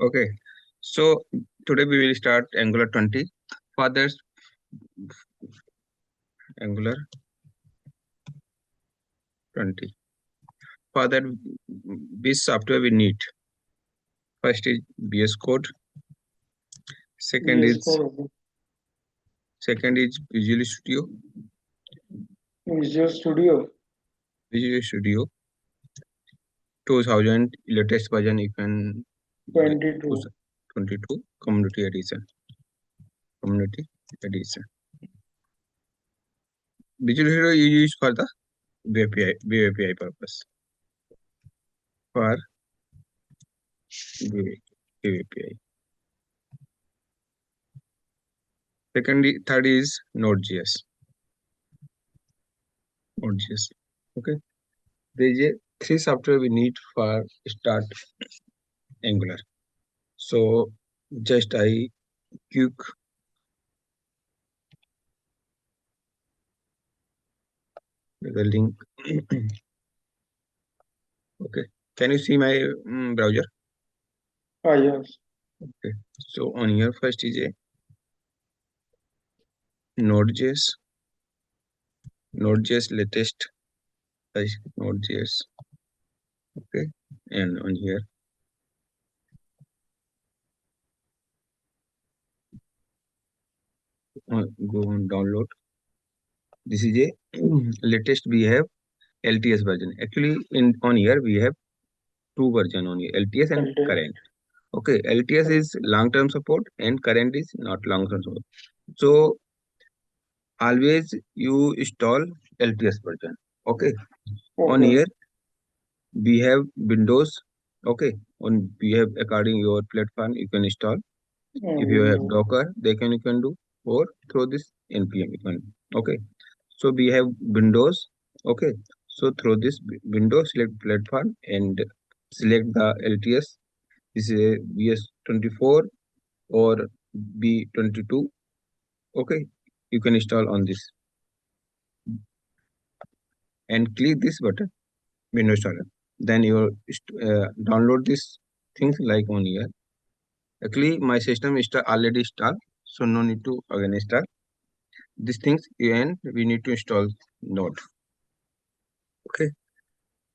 Okay, so today we will start Angular 20. Fathers, Angular 20. Father, this software we need. First is VS Code. Second VS is Code, Visual Studio. Visual Studio, Visual Studio 2000 latest version you can get 22. 22 Community Edition. Community Edition. Visual Studio you use for the Web API purpose. For Web API. Third is Node.js. Node.js. Okay. There is a three software we need for start Angular. So just I quick the link. Okay. Can you see my browser? Yes. Okay. So on here first is a Node.js. Node.js latest Node.js. Okay. And on here go on download. This is a latest we have LTS version. Actually in on here we have two version on here, LTS and LT. current. Okay, LTS is long-term support and current is not long-term support. So always you install LTS version. Okay, on Okay. here we have Windows. Okay, on we have according your platform you can install. If you have Windows. Docker, they can you can do or through this npm you can. Okay, so we have Windows. Okay, so through this Windows select platform and select the LTS. This is a VS24 or B22. Okay, you can install on this and click this button, Windows installer. Then you download these things like on here. Actually, my system is already installed, so no need to again install these things. And we need to install Node. Okay.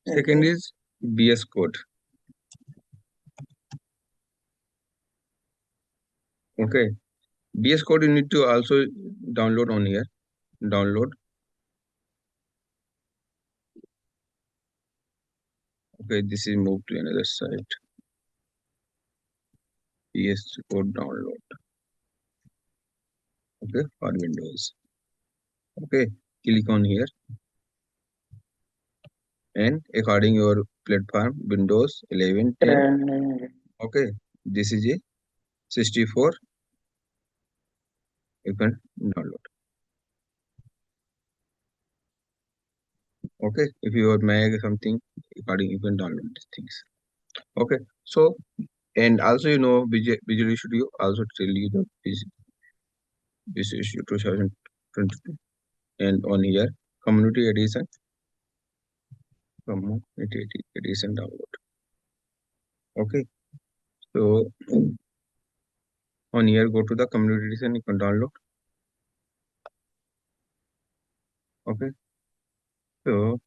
Second Okay. is VS Code. Okay, VS Code you need to also download on here. Download. Okay, this is moved to another site. VS Code download. Okay, for Windows. Okay, click on here and according your platform Windows 11, 10. 10. Okay, this is a 64. You can download. Okay, if you are Mac something according you can download these things. Okay, so and also Visual Studio also tell you the Visual Studio 2022 and on here Community Edition. Community Edition download. Okay, so on here go to the Community Edition you can download. Okay, so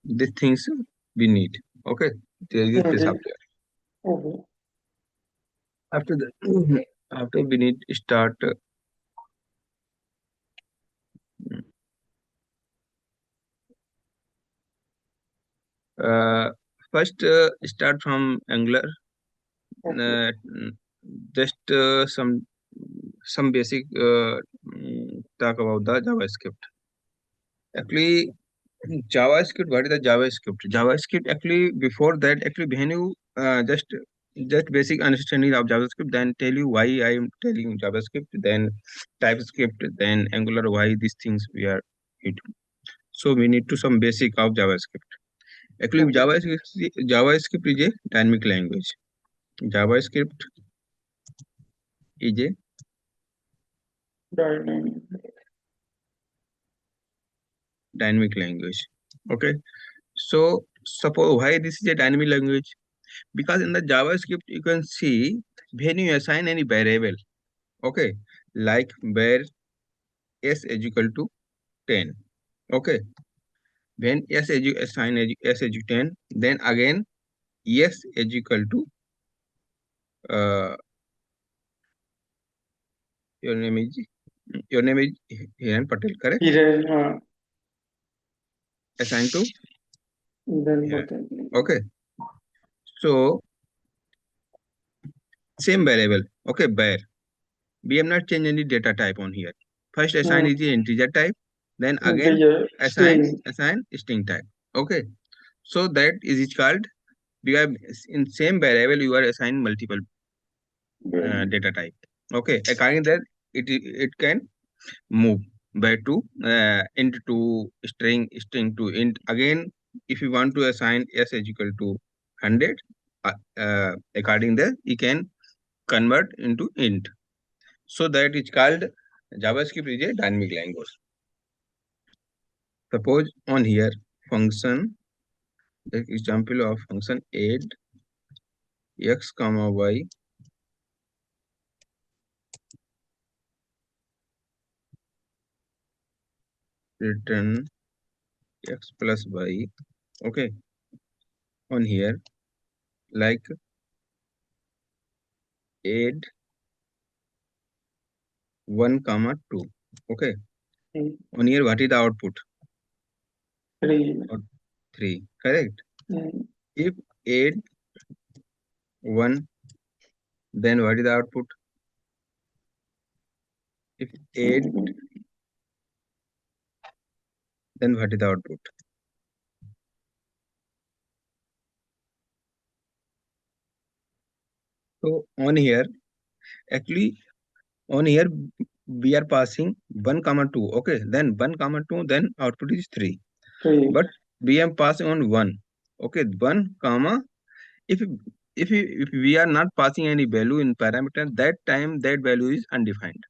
these things we need. Okay, there is this Okay. software. Okay. After that, after we need to start. Uh, First, start from Angular. Okay. Uh, just some basic talk about the JavaScript. Actually, JavaScript. What is the JavaScript? JavaScript. Actually, before that, actually, when you just basic understanding of JavaScript, then tell you why I am telling JavaScript, then TypeScript, then Angular. Why these things we are it. So we need to some basic of JavaScript. Actually, Okay. JavaScript is a dynamic language. JavaScript is a Dynamic. dynamic language. Okay. So suppose why this is a dynamic language? Because in the JavaScript you can see when you assign any variable, okay, like var s is equal to 10, okay, when s is assign s is 10, then again s is equal to uh, your name is your name is Hiran Patel, correct? Hiren, Assigned to Hiren Hiran. Patel. Okay, so same variable, okay, var. We have not changed any data type on here. First assign Hmm. is the integer type, then again Integer string. assign string type. Okay, so that is called, we are in same variable you are assigned multiple Value. data type. Okay, according that it can move by to int to string to int. Again, if you want to assign s is equal to 100, according that you can convert into int. So that is called JavaScript is a dynamic language. Suppose on here function, the example of function add x comma y return x plus y. Okay, on here like add 1 comma 2. Okay, Hmm. on here what is the output? Three. Out 3, correct? Hmm. If add 1, then what is the output? If add, Hmm. then what is the output? So on here, actually on here we are passing 1 comma 2. Okay, then 1 comma 2, then output is 3. Three. But we am passing on 1. Okay, 1 comma, if if we are not passing any value in parameter, that time that value is undefined.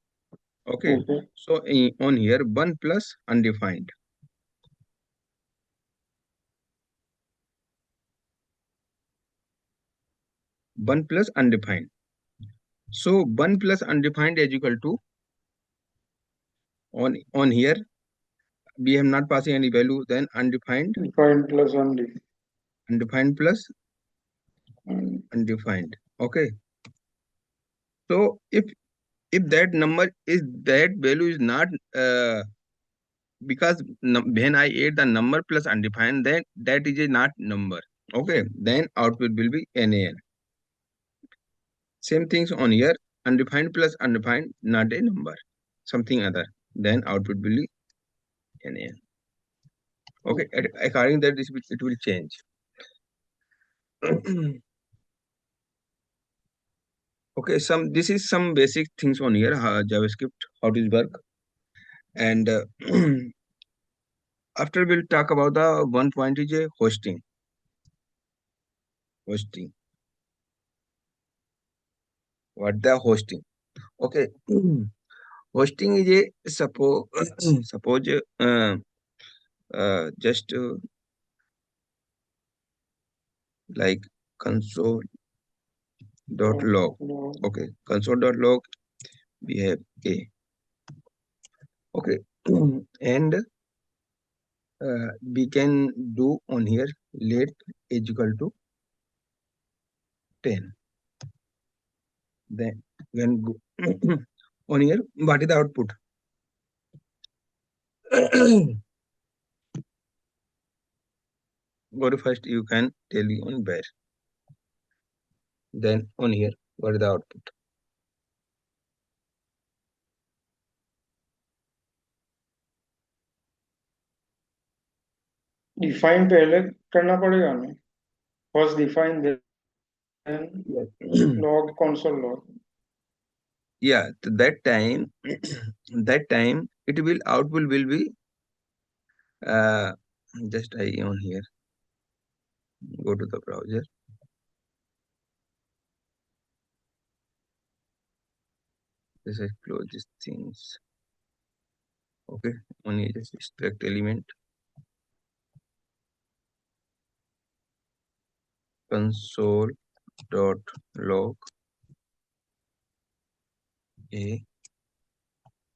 Okay, Okay. so on here 1 plus undefined, 1 plus undefined. So 1 plus undefined is equal to, on here we have not passing any value, then undefined, Defined plus undefined. undefined plus undefined. Okay, so if that number is, that value is not because when I add the number plus undefined, then that is a not number. Okay, then output will be NaN. Same things on here, undefined plus undefined, not a number, something other, then output will be NaN. Okay, according that it will change. Okay, this is some basic things on here, JavaScript, how it work, and after we'll talk about the one point is a hosting. What the hosting? Okay, hosting is a suppose just like console.log. No. Okay, console.log we have a, okay, and we can do on here let is equal to 10. Then when go on here, what is the output? Go to first, you can tell me on where. Then on here, what is the output? Define पहले करना पड़ेगा ना first define then Yes. Log console log. Yeah, to that time, that time it will output will be uh, just I on here. Go to the browser. This is close these things. Okay, on here just extract element. console dot log a,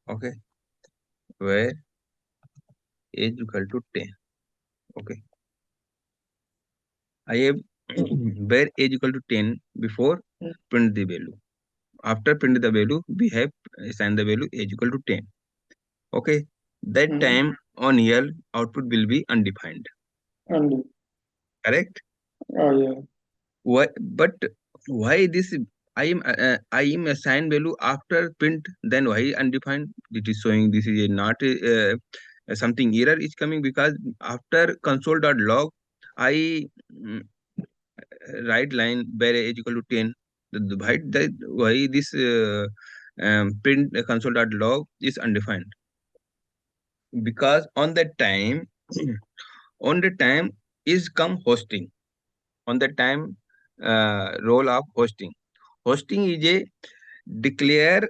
okay, where age equal to 10. Okay, I have where age equal to 10 before print the value. After print the value, we have assigned the value age equal to 10. Okay, that Mm-hmm. time on here output will be undefined. And Correct? yeah. Why? But why this? I am assign value after print. Then why undefined? It is showing this is a not something error is coming because after console.log I write line where age equal to 10. Why this print console.log is undefined? Because on that time on the time is come hosting on the time role of hosting is a declare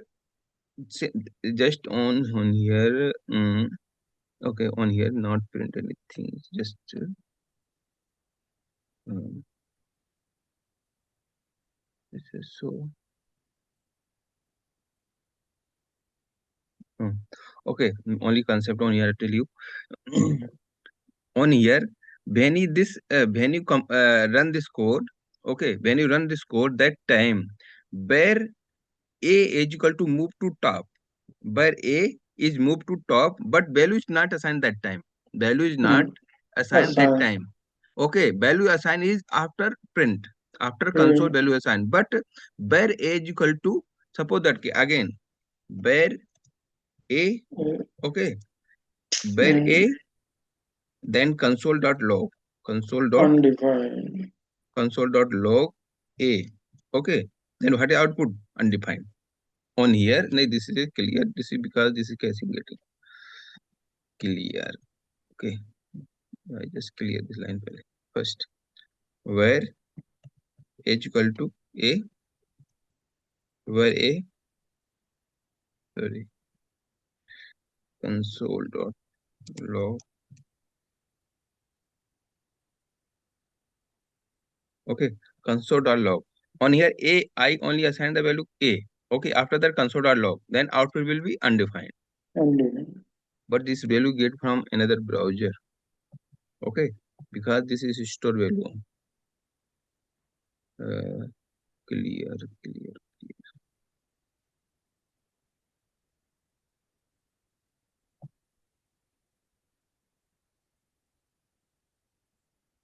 say- just on here okay on here not print anything just um, this is so um, okay only concept on here I tell you on here when you run this code okay when you run this code that time where a is equal to move to top where a is moved to top but value is not assigned that time value is not Mm. assigned that Assign. time okay value assigned is after print after console Print. value assigned but where a is equal to suppose that again where a okay where Mm. a then Undefined. console.log a okay then what is output undefined on here no, this is a clear this is because this is casing getting clear okay I just clear this line first where h equal to a where a sorry console.log okay console.log on here a I only assign the value a okay after that console.log then output will be undefined Undefined. but this value get from another browser okay because this is store value uh, clear clear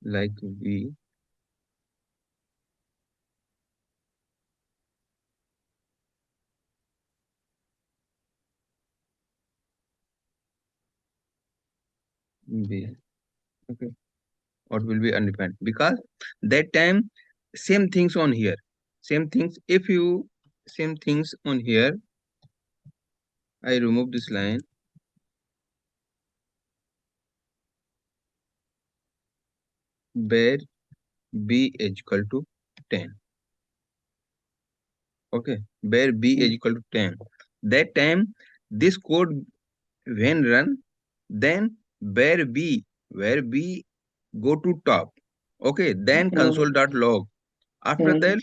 like we okay or will be undefined because that time same things on here same things if you same things on here I remove this line where b is equal to 10 okay where b is Mm. equal to 10 that time this code when run then where b go to top okay then Mm. console.log after Mm. that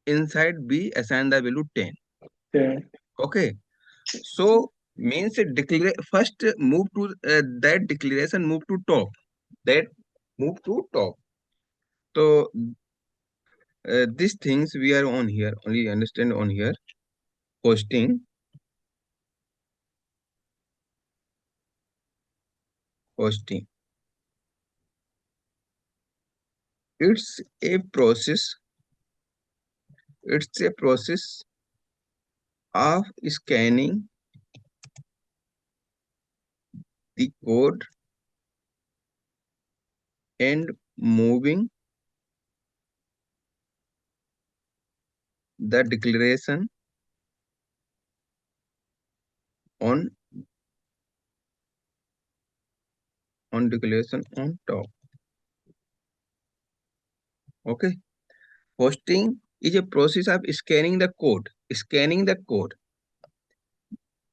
inside b assign the value 10 Yeah. okay so means it declare first move to that declaration move to top that move to top so these things we are on here only understand on here hosting hosting it's a process it's a process of scanning the code and moving the declaration on declaration on top okay hosting is a process of scanning the code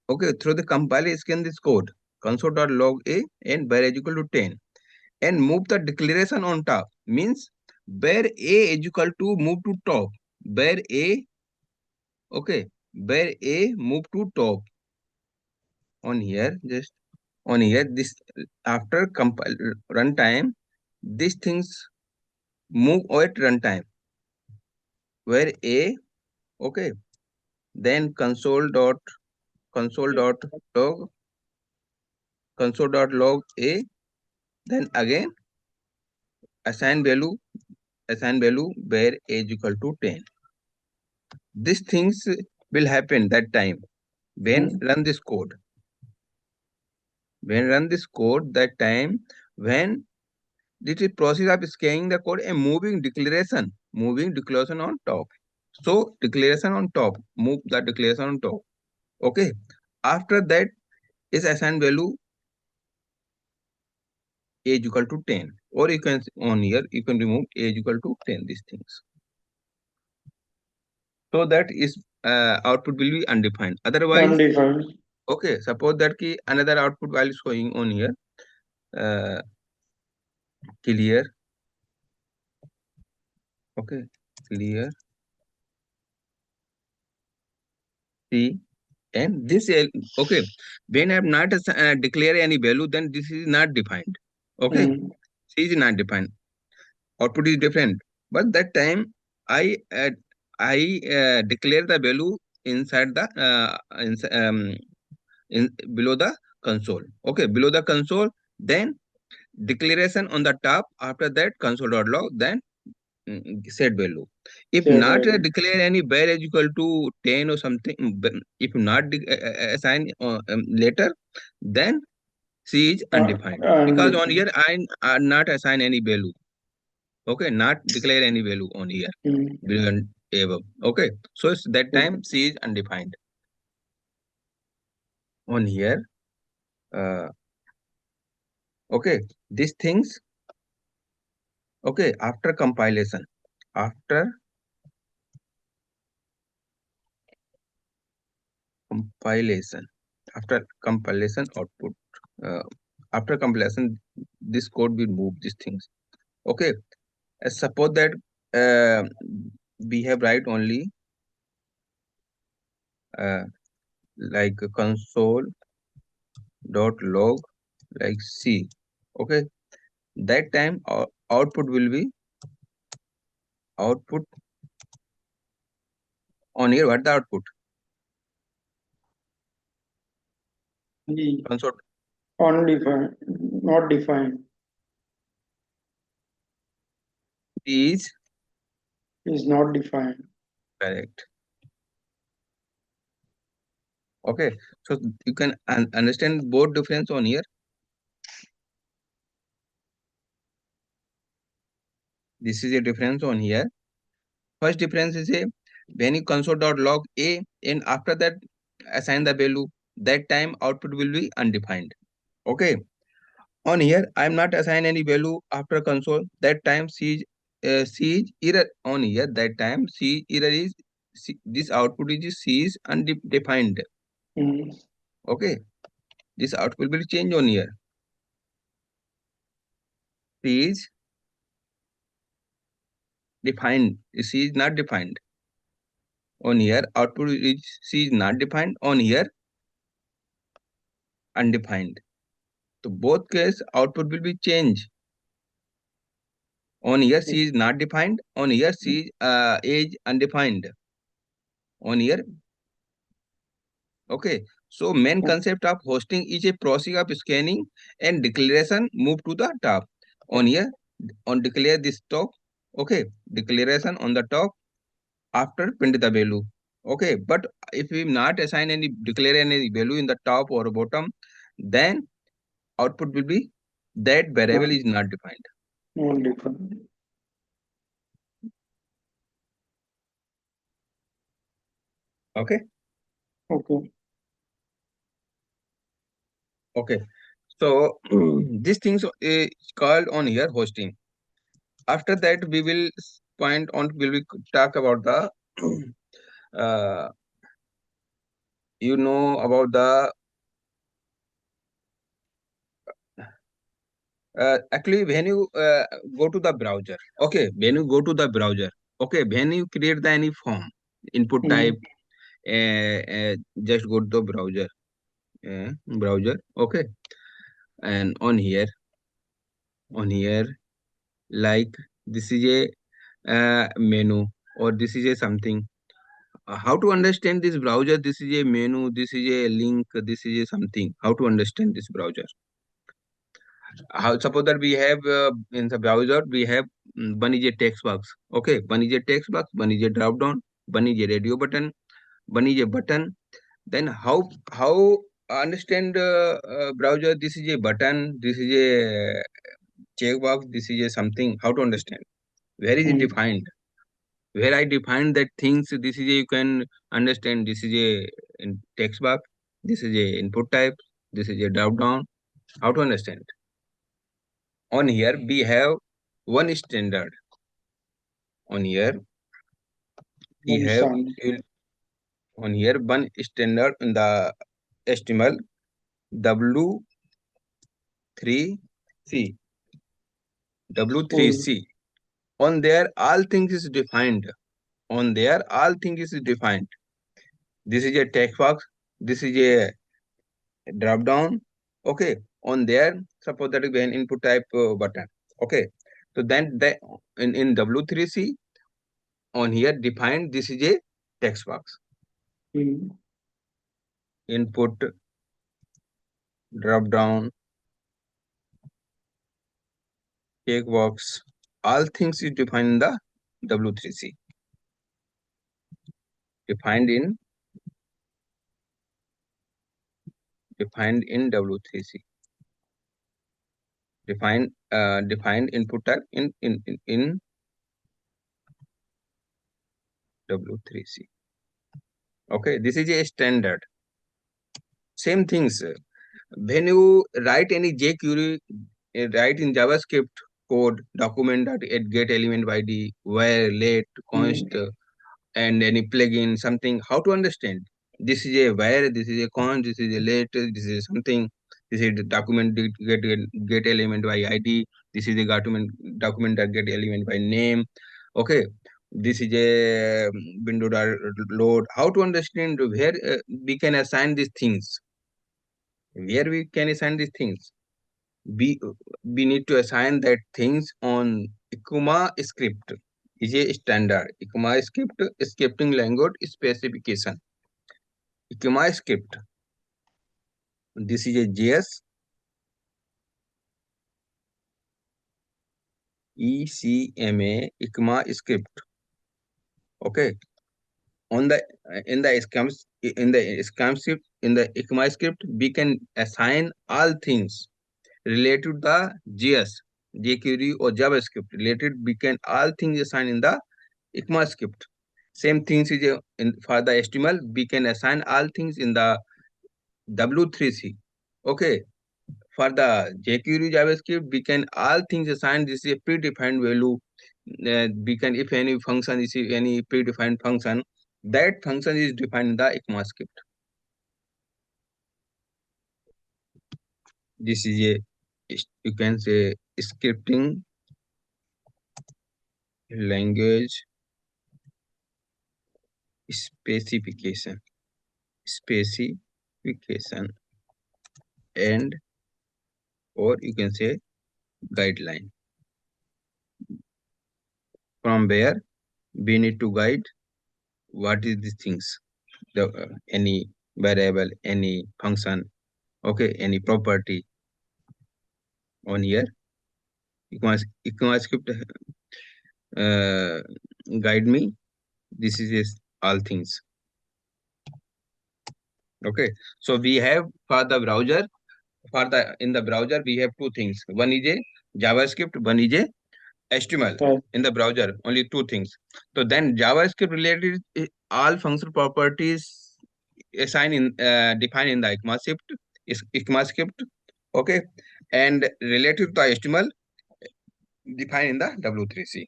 okay through the compiler scan this code console.log a and var is equal to 10 and move the declaration on top means where A is equal to move to top, where A, okay, where A move to top on here, just on here, this after compile runtime, these things move at runtime, where A, okay, then console dot log, console.log A, then again assign value, assign value where A is equal to 10. These things will happen that time when Mm. run this code. When run this code, that time when this is process of scanning the code and moving declaration on top. So declaration on top, move the declaration on top. Okay. After that is assign value age equal to 10, or you can on here you can remove age equal to 10, these things. So that is output will be undefined. Otherwise, Undefined. okay, suppose that key another output value is showing on here, uh, clear, okay, clear C, and this okay, when I have not declare any value, then this is not defined. Okay, Mm. C is not defined. Output is different. But that time I declare the value inside the in below the console. Okay, below the console, then declaration on the top. After that console.log, then set value. If Said not value. declare any var is equal to 10 or something, if not assign later, then C is undefined. Because on Undefined. here I not assign any value. Okay, not declare any value on here. Mm. Beyond above. Okay, so it's that Okay. time C is undefined. On here, uh, okay, these things, okay, after compilation, after compilation output, uh, after compilation, this code will move these things. Okay, suppose that uh, we have write only uh, like console dot log like C. Okay, that time output will be output on here. What the output? The Console undefined. Not defined. is Is not defined. correct. Okay, so you can understand both difference on here. This is a difference on here. First difference is a when you console.log A and after that assign the value, that time output will be undefined. Okay, on here I am not assign any value after console. That time C is error on here. That time C error is this output is C is undefined. Mm. Okay, this output will change on here. C is defined. C is not defined. On here output is C is not defined. On here undefined. So both case output will be changed. On here C is not defined. On here C is age undefined. On here, okay. So main concept of hosting is a process of scanning and declaration move to the top. On here, on declare this top, okay. Declaration on the top after print the value. Okay, but if we not assign any declare any value in the top or bottom, then output will be that variable is not defined. Not defined. Okay, Okay. okay. So these things is called on here hosting. After that, we will point on. We will talk about the uh, about the Actually, when you go to the browser, okay, when you go to the browser, okay, when you create the any form, input type, mm, just go to the browser, okay, and on here, like this is a menu, or this is a something. How to understand this browser? This is a menu, this is a link, this is a something. How to understand this browser? How, suppose that we have in the browser we have one is a text box, okay, one is a text box, one is a drop down, one is a radio button, one is a button. Then how understand browser? This is a button, this is a checkbox, this is a something. How to understand? Where is it mm, defined? Where I define that things, this is a, you can understand, this is a text box, this is a input type, this is a drop down. How to understand? On here we have one standard. On here we have understand. on here one standard in the HTML W3C. Mm, W3C. On there all things is defined. On there all things is defined. This is a text box. This is a drop down. Okay. On there, suppose that is an input type button. Okay. So then in W3C, on here defined, this is a text box. mm, Input, drop down, checkbox, all things is defined in the W3C. Defined in W3C. Defined input type in W3C. Okay, this is a standard. Same things. When you write any jQuery, write in JavaScript code, document that it get element ID, where, let, const, mm, and any plugin, something. How to understand? This is a where, this is a const, this is a let, this is something. This is the document get element by ID. This is the document that get element by name. Okay. This is a window that load. How to understand where we can assign these things? Where we can assign these things? we we need to assign that things on ECMAScript. Is a standard ECMAScript scripting language specification. ECMAScript, this is a JS ECMAScript. Okay, on the in the ECMAScript we can assign all things related to the JS, jQuery or JavaScript related. We can all things assign in the ECMAScript. Same things is for the HTML. We can assign all things in the W3C. Okay. For the jQuery JavaScript, we can all things assign. This is a predefined value. We can, if any function is any predefined function, that function is defined in the ECMAScript. This is a, you can say, scripting language specification. Specification, and or you can say guideline, from where we need to guide what is these things, the any variable, any function, okay, any property. On here ECMAScript uh, guide me. This is all things. Okay, so we have for the browser, for the in the browser we have two things. One is a JavaScript, one is a HTML. right. In the browser only two things. So then JavaScript related all functional properties assign in defined in the ECMAScript, okay, and related to HTML defined in the W3C.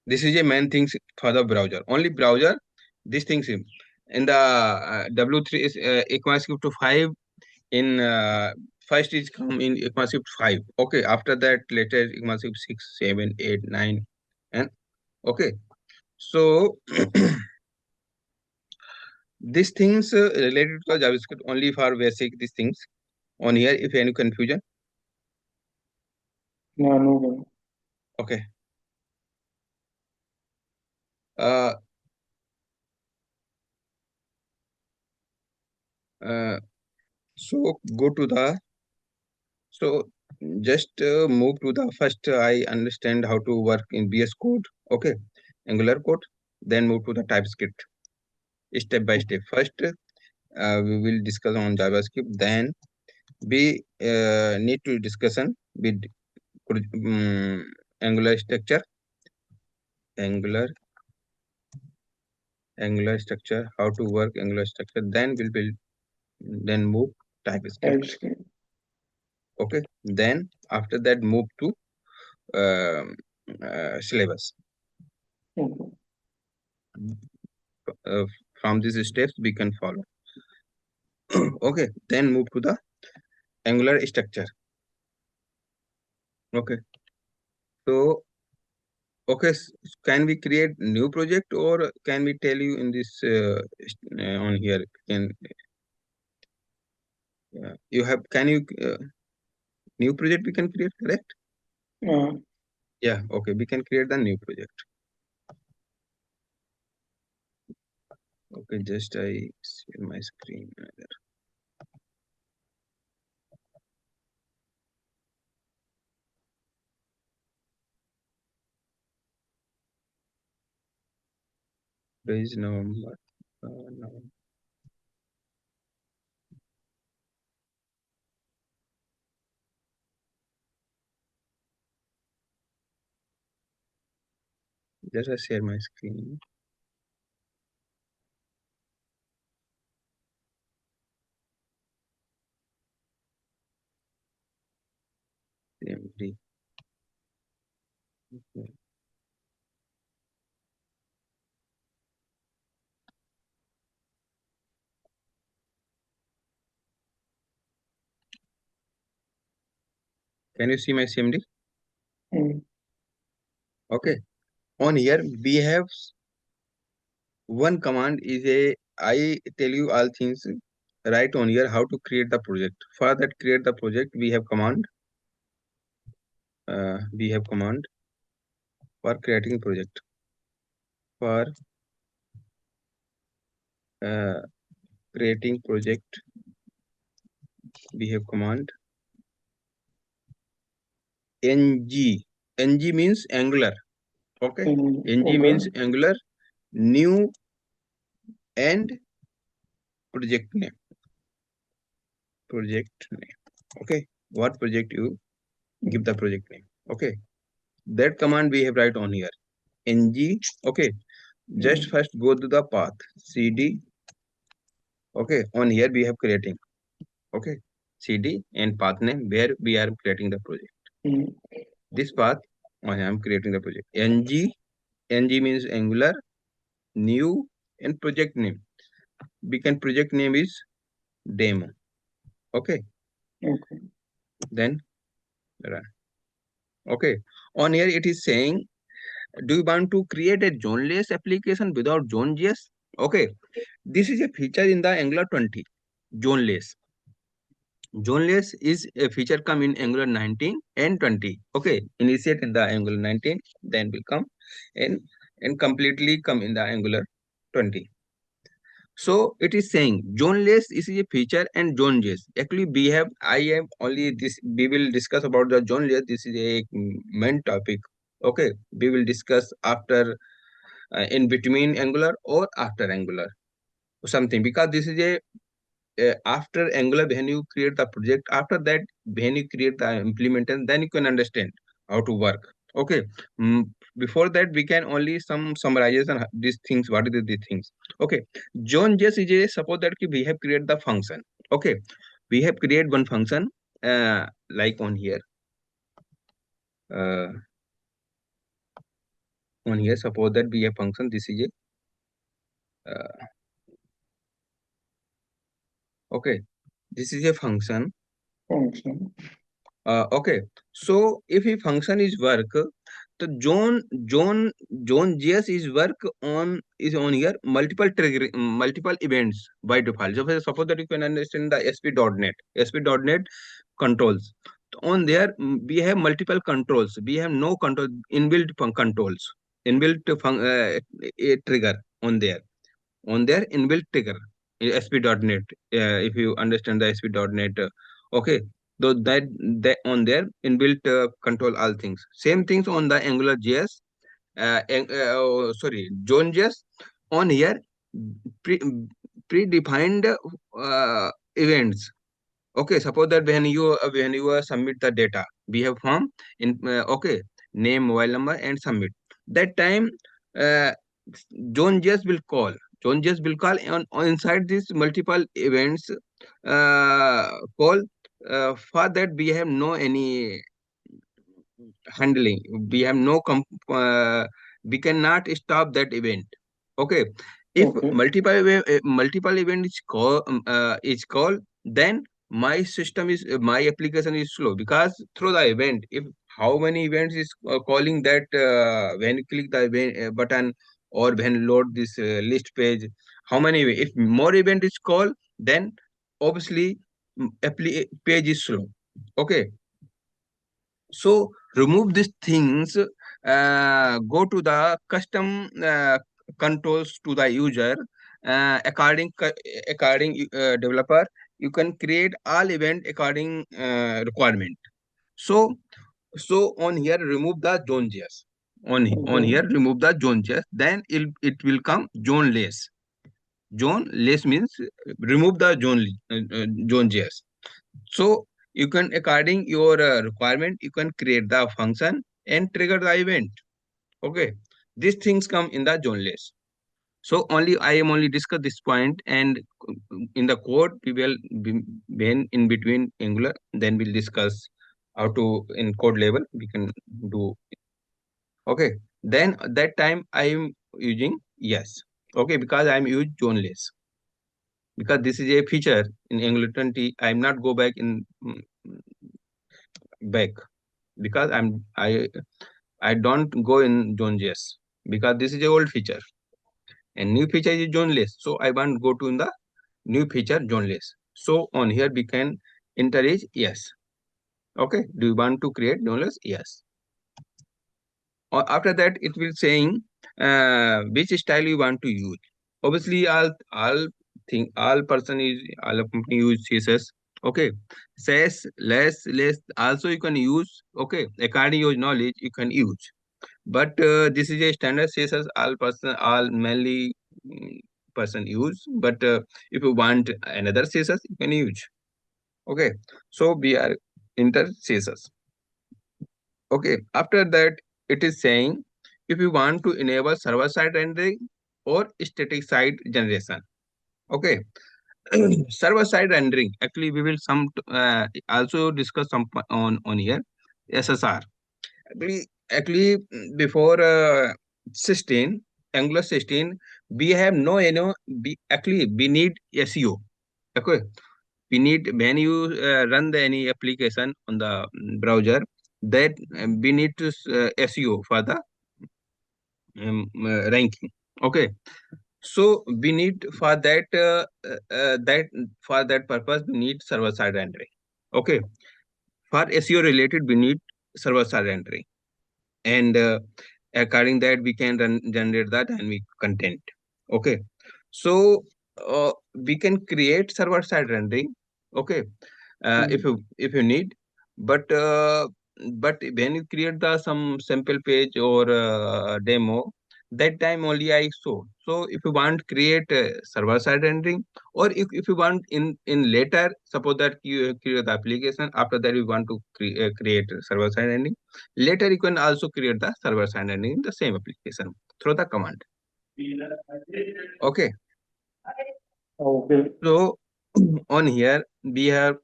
This is a main things for the browser. Only browser these things in the W3 is ECMAScript 5 in first is come in ECMAScript 5. Okay, after that later ECMAScript 6, 7, 8, 9, and okay. So these things related to JavaScript only for basic these things on here. If any confusion, No, no. okay. Uh, uh, so go to the so just move to the first. I understand how to work in BS code. Okay, Angular code. Then move to the TypeScript step by step. First, we will discuss on JavaScript. Then we need to discussion with Angular structure, Angular, Angular structure, how to work Angular structure. Then we'll build, then move TypeScript. TypeScript. Okay. Then after that, move to syllabus. Okay. Uh, from these steps, we can follow. Okay. Then move to the Angular structure. Okay. So okay, can we create new project or can we tell you in this on here? Can you have? Can you new project we can create? Correct? Uh, Yeah. Okay, we can create the new project. Okay, just I share my screen. Today is November. November. Just I share my screen. CMD. Okay. Can you see my CMD? mm, Okay. On here we have one command is a I tell you all things right on here how to create the project. For that create the project we have command. We have command for creating project. For uh, creating project we have command ng. Ng means Angular. Okay. Ng okay. means Angular new and project name. Project name. Okay. What project you give the project name. Okay. That command we have write on here. Ng. Okay. Just first go to the path cd. Okay. On here we have creating. Okay. cd and path name where we are creating the project. Mm, This path I am creating the project. Ng means Angular new and project name. We can project name is demo. Okay. okay. Then run. Okay. On here it is saying, do you want to create a zoneless application without zone.js? Okay. This is a feature in the Angular 20. Zoneless. Zoneless is a feature come in Angular 19 and 20. Okay. Initiate in the Angular 19, then will come and completely come in the Angular 20. So it is saying zoneless is a feature and zoneless. Actually, I have only this. We will discuss about the zoneless. This is a main topic. Okay, we will discuss after in between Angular or after Angular something, because this is a after Angular when you create the project. After that, when you create the implementation, then you can understand how to work. Okay. Mm, Before that we can only some summarization these things. What are these things? Okay. John just is a suppose that we have created the function. Okay. We have created one function like on here. Uh, on here suppose that we have function. This is a okay. This is a function. function. Okay, so if a function is work, the zone JS is work on is on here multiple trigger multiple events by default. So suppose that you can understand the SP.NET SP.NET controls. On there we have multiple controls. We have no control inbuilt controls inbuilt a trigger on their inbuilt trigger ASP.NET. If you understand the ASP.NET, okay, so that on their inbuilt control all things. Same things on the Angular JS. Sorry, Zone JS on here pre predefined events. Okay, suppose that when you submit the data, we have form in okay, name, mobile number, and submit. That time, uh, John just will call. John just will call on inside these multiple events. Call for that we have no any handling. We have no we cannot stop that event. Okay, if Okay. multiple event is called, then my system is my application is slow because through the event, if how many events is calling that when you click the event, button or when load this list page, how many if more event is called, then obviously page is slow. Okay, so remove these things, go to the custom controls to the user, according developer. You can create all event according requirement. So on here remove the zone.js. On Okay. here remove the zone.js. Then it will come zoneless. Zoneless means remove the zone.js. So you can, according your requirement, you can create the function and trigger the event. Okay, these things come in the zoneless. So only I am only discuss this point, and in the code we will when in between Angular, then we'll discuss how to in code level we can do. Okay, then at that time I am using yes. Okay, because I am using zoneless because this is a feature in Angular 20. I am not go back in back because I don't go in zone.js because this is a old feature and new feature is zoneless. So I want go to in the new feature zoneless. So on here we can enter is yes. Okay. Do you want to create zoneless? Yes. Or after that it will saying which style you want to use. Obviously all person is all company use CSS. Okay. Says less also you can use. Okay. According your knowledge you can use. But this is a standard CSS all mainly person use. But if you want another CSS, you can use. Okay, so we are enter CSS. Okay, after that it is saying if you want to enable server side rendering or static side generation. Okay, server side rendering. Actually, we will also discuss on here SSR. Actually, before 16, Angular 16, we have no, actually, we need SEO. Okay. We need, when you run any application on the browser, that we need to SEO for the ranking. Okay. So we need for that purpose, we need server side rendering. Okay. For SEO related, we need server side rendering. And according that we can generate the dynamic content. Okay, so we can create server side rendering. Okay, Mm. if you need, but when you create the some sample page or demo, that time only I saw. So if you want create server side rendering, or if you want in later, suppose that you create the application, after that you want to create server side rendering, later you can also create the server side rendering in the same application through the command. Okay, Okay. so on here we are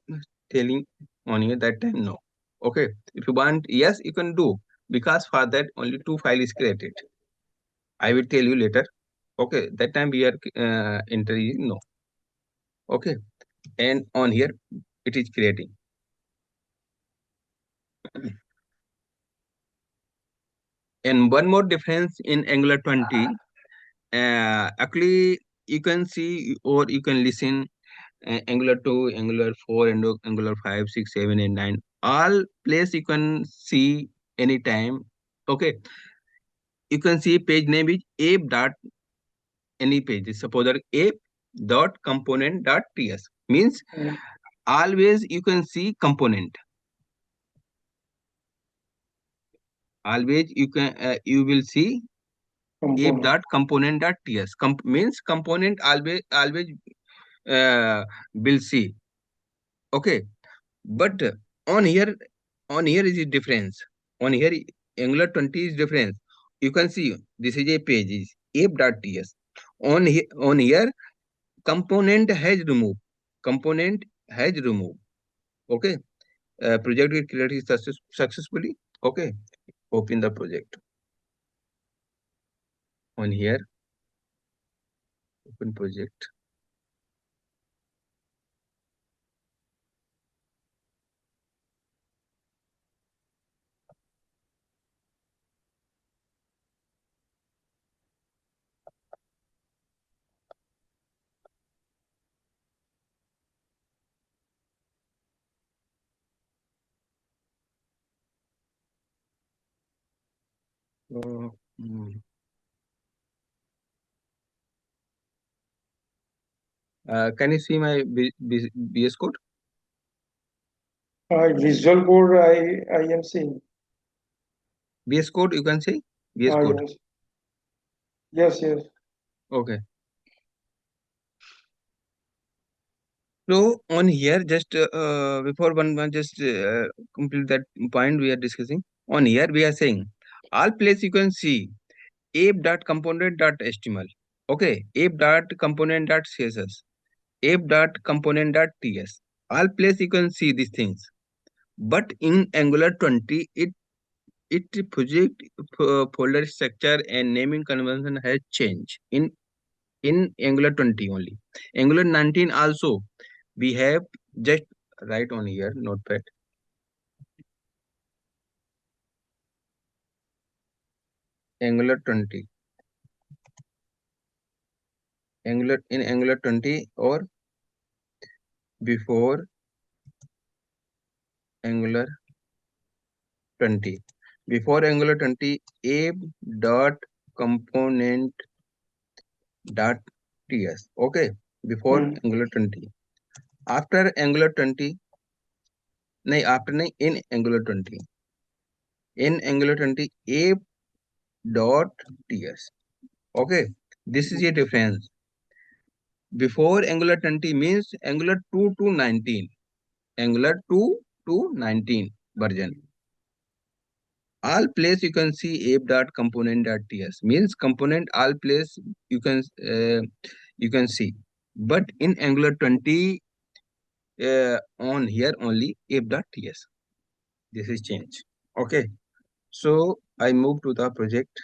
telling on here that time no. Okay, if you want yes you can do, because for that only two file is created. I will tell you later. Okay, that time we are entering no. Okay, and on here it is creating. And one more difference in Angular 20, actually you can see or you can listen Angular 2, Angular 4, and Angular 5, 6, 7, and 9. All place you can see anytime. Okay, you can see page name is app dot any page. Suppose that app dot component dot ts means mm, always you can see component. Always you will see app component. dot component dot ts. Means component always will see. Okay, but on here is a difference. On here Angular 20 is difference. You can see this is a page is app.ts. On here component has removed. Component has removed. Okay. Project is created successfully. Okay. Open the project. On here open project. Uh, hmm. Can you see my BS code? Visual code I am seeing. BS code you can see BS code. Yes, yes, yes. Okay. So on here, just before one just complete that point we are discussing. On here we are saying all place you can see app.component.html. Okay, app.component.css, app.component.ts. All place you can see these things. But in Angular 20, it project folder structure and naming convention has changed in Angular 20 only. Angular 19 also we have just write on here notepad. Angular 20, Angular 20 or before Angular 20. Before Angular 20, app dot component dot ts. Okay, before Mm, Angular 20. After Angular 20, no, after no, in Angular 20. In Angular 20, app dot ts. Okay, this is a difference. Before Angular 20 means Angular 2 to 19. Angular 2 to 19 version. All place you can see app.component.ts means component all place you can uh, you can see. But in Angular 20 on here only app.ts. This is change. Okay. So I move to the project.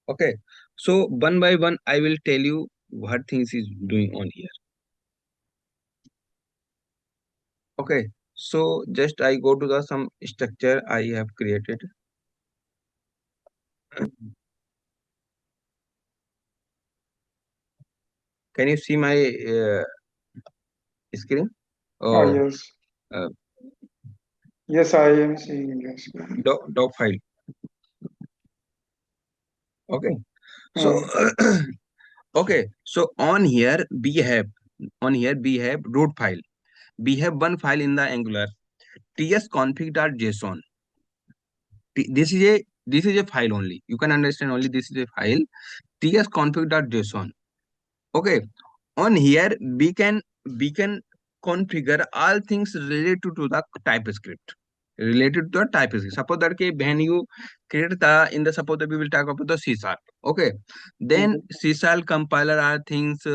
Okay. So one by one I will tell you what things is doing on here. Okay. So just I go to the some structure I have created. Can you see my screen? Oh, yes, uh, yes, I am seeing. Yes. doc file. Okay. So Mm, okay. So on here we have root file. We have one file in the Angular tsconfig.json. This is a file only. You can understand only this is a file tsconfig.json. Okay. On here we can configure all things related to the TypeScript. Related to the TypeScript. Suppose that when you create the in the suppose that we will talk about the C sharp. Okay. Then mhm, C sharp compiler are things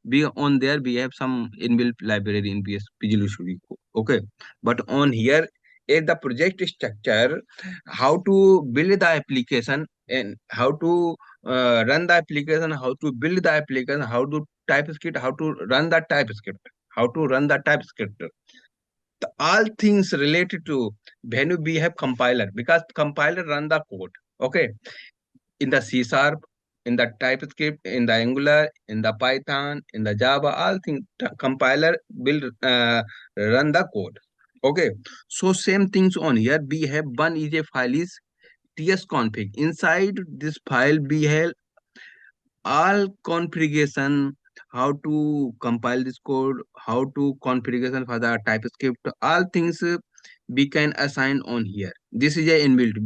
we on there we have some inbuilt library in Visual Studio. Okay. But on here is the project structure, how to build the application and how to run the application, how to build the application, how to TypeScript, how to run the TypeScript, how to run the TypeScript. all things related to when we have compiler, because compiler run the code. Okay, in the C sharp, in the TypeScript, in the Angular, in the Python, in the Java, all things compiler will run the code. Okay, so same things on here. We have one is a file is tsconfig. Inside this file we have all configuration, how to compile this code, how to configuration for the TypeScript, all things we can assign on here. This is a inbuilt.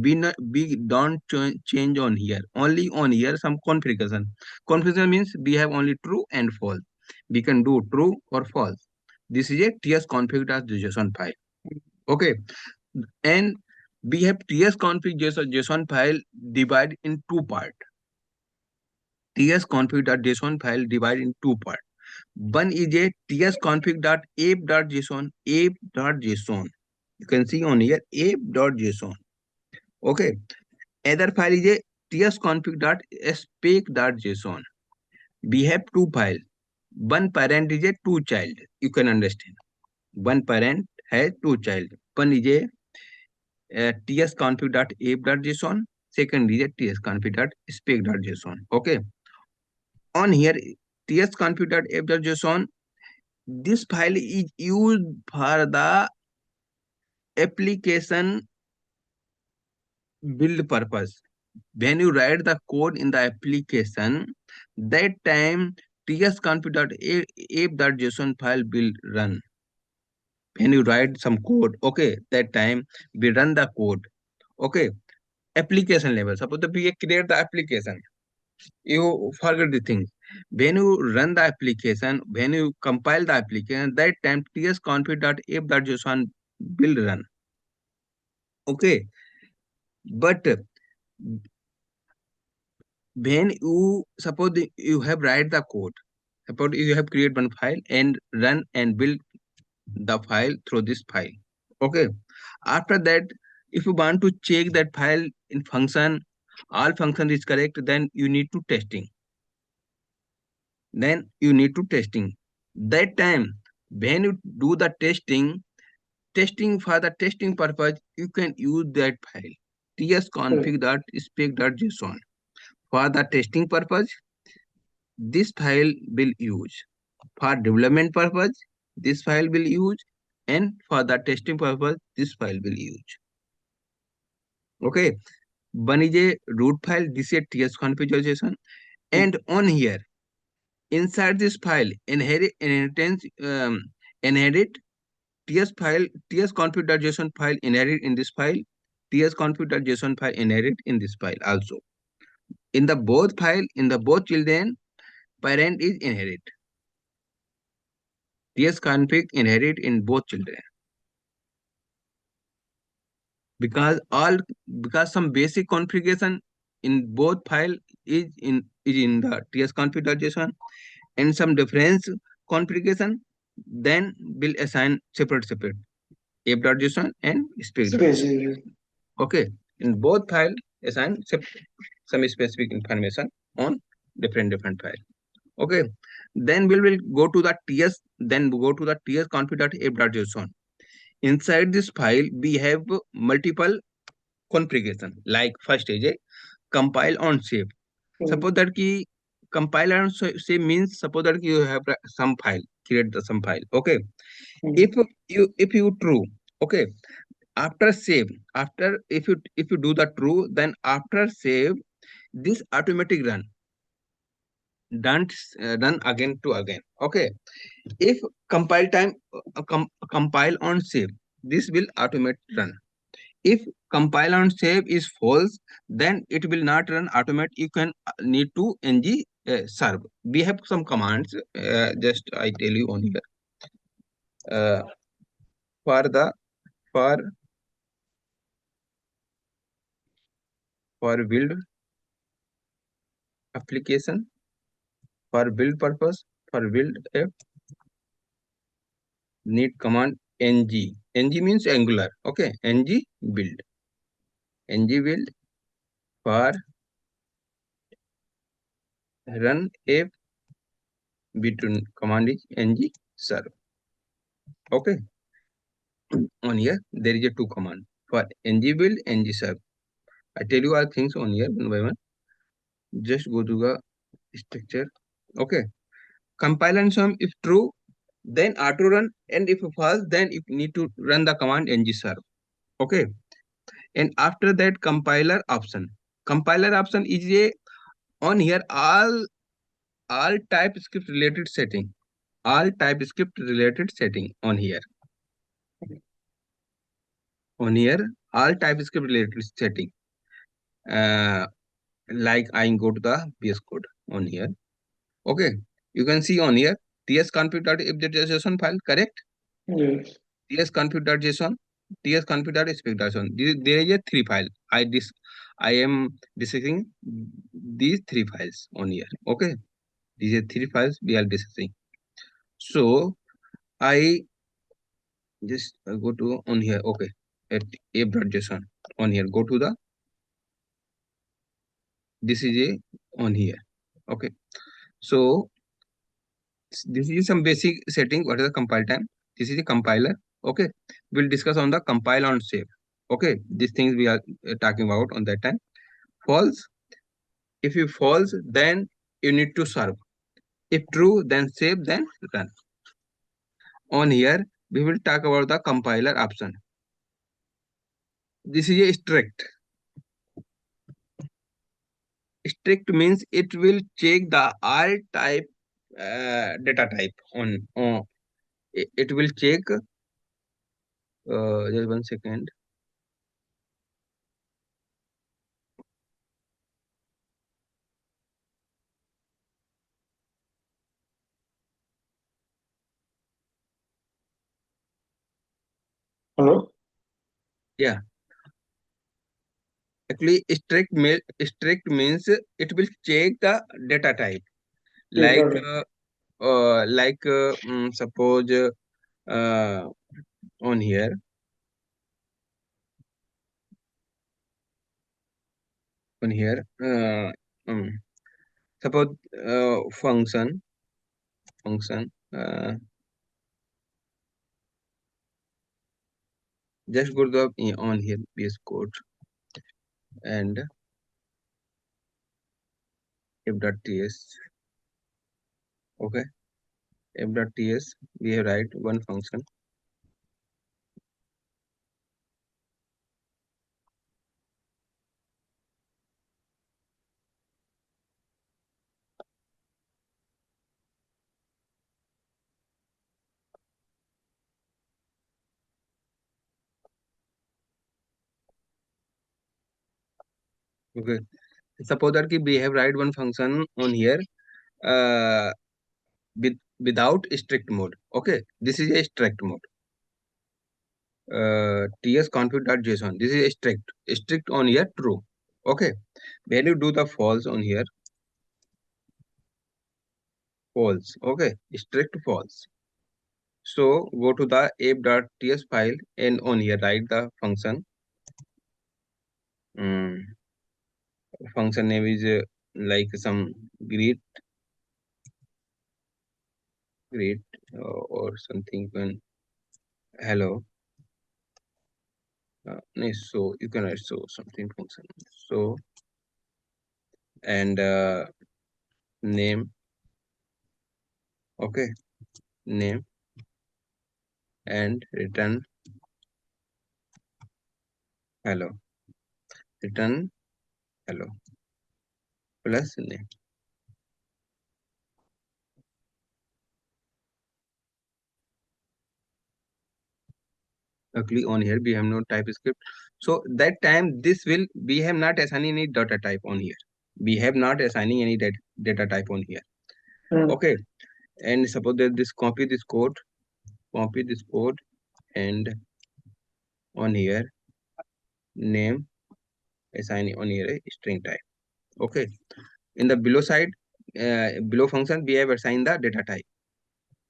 We don't change on here. Only on here some configuration. Configuration means we have only true and false. We can do true or false. This is a tsconfig.json file. Okay, and we have tsconfig.json file divided in two parts. tsconfig.json file divided in two parts. One is a tsconfig.app.json, app.json. You can see on here app.json. Okay. Other file is a tsconfig.spec.json. We have two files. One parent is a two child. You can understand. One parent has two child. One is a tsconfig.app.json. Second is a tsconfig.spec.json. Okay. On here, tsconfig.app.json, this file is used for the application build purpose. When you write the code in the application, that time tsconfig.app.json file will run. When you write some code, okay, that time we run the code. Okay, application level. Suppose that we create the application. You forget the things. When you run the application, when you compile the application, that time tsconfig.app.json will run. Okay, but when you suppose you have write the code, suppose you have create one file and run and build the file through this file. Okay, after that, if you want to check that file in function, all function is correct, then you need to testing. Then you need to testing. That time when you do the testing for the testing purpose, you can use that file Correct. tsconfig.spec.json. For the testing purpose, this file will use. For development purpose, this file will use, and for the testing purpose, this file will use. Okay, one is a root file, this is a tsconfig.json, and on here inside this file inherit tsconfig.json file inherit in this file, tsconfig.json file inherit in this file also. In the both file, in the both children, parent is inherit. tsconfig inherit in both children, because all, because some basic configuration in both file is in the tsconfig.json, and some difference configuration then will assign separate app.json and spec.json. Specific. Okay, in both file assign some specific information on different file. Okay, then we will go to the ts, then go to the tsconfig.app.json. Inside this file we have multiple configuration. Like first is a compile on save. Mm, Suppose that ki compile on save means, suppose that you have some file, create some file. Okay, mm, if you true, okay, after save, after if you do the true, then after save, this automatic don't run again to again. Okay, if compile time compile on save, this will automate run. If compile on save is false, then it will not run automate. You can need to ng serve. We have some commands, just I tell you on here. For the for for build application, for build purpose, for build app, need command ng. Ng means angular. Okay, ng build, ng build for run app between command is ng serve. Okay, on here there is a two command for ng build, ng serve. I tell you all things on here one by one. Just go to the structure. Okay. Compile and sum if true, then auto run, and if false, then you need to run the command ng serve. Okay. And after that, compiler option. Compiler option is a on here all TypeScript related setting. All TypeScript related setting on here. On here, all TypeScript related setting. Uh, like I go to the VS Code on here. Okay, you can see on here tsconfig.if.json file, correct? Yes. tsconfig.json, tsconfig.spec.json. There is a three file. I am discussing these three files on here. Okay, these are three files we are discussing. So I just go to on here. Okay, at app.json on here. Go to the this is a on here. Okay, so this is some basic setting. What is the compile time? This is a compiler. Okay, we'll discuss on the compile and save. Okay, these things we are talking about on that time. False. If you false, then you need to serve. If true, then save, then run. On here, we will talk about the compiler option. This is a strict. Strict means it will check the all type data type on it will check just 1 second. Hello? Yeah, actually strict means it will check the data type like Data. suppose uh, on here on here suppose function just go to the on here VS Code and f.ts. Okay, f.ts we have write one function. Okay, suppose that we have write one function on here uh, without strict mode. Okay, this is a strict mode. tsconfig.json, this is a strict on here true. Okay, when you do the false on here false. Okay, strict false. So go to the app.ts file and on here write the function. um, Function name is like some great or something when hello. No, so you can write so something function. So and name. Okay, name and return hello. Return hello plus name. Luckily on here we have no TypeScript. So that time this will we have not assigning any data type on here. We have not assigning any data type on here. Hmm. Okay, and suppose that this copy this code and on here name assign on here a string type. Okay, in the below side below function we have assigned the data type.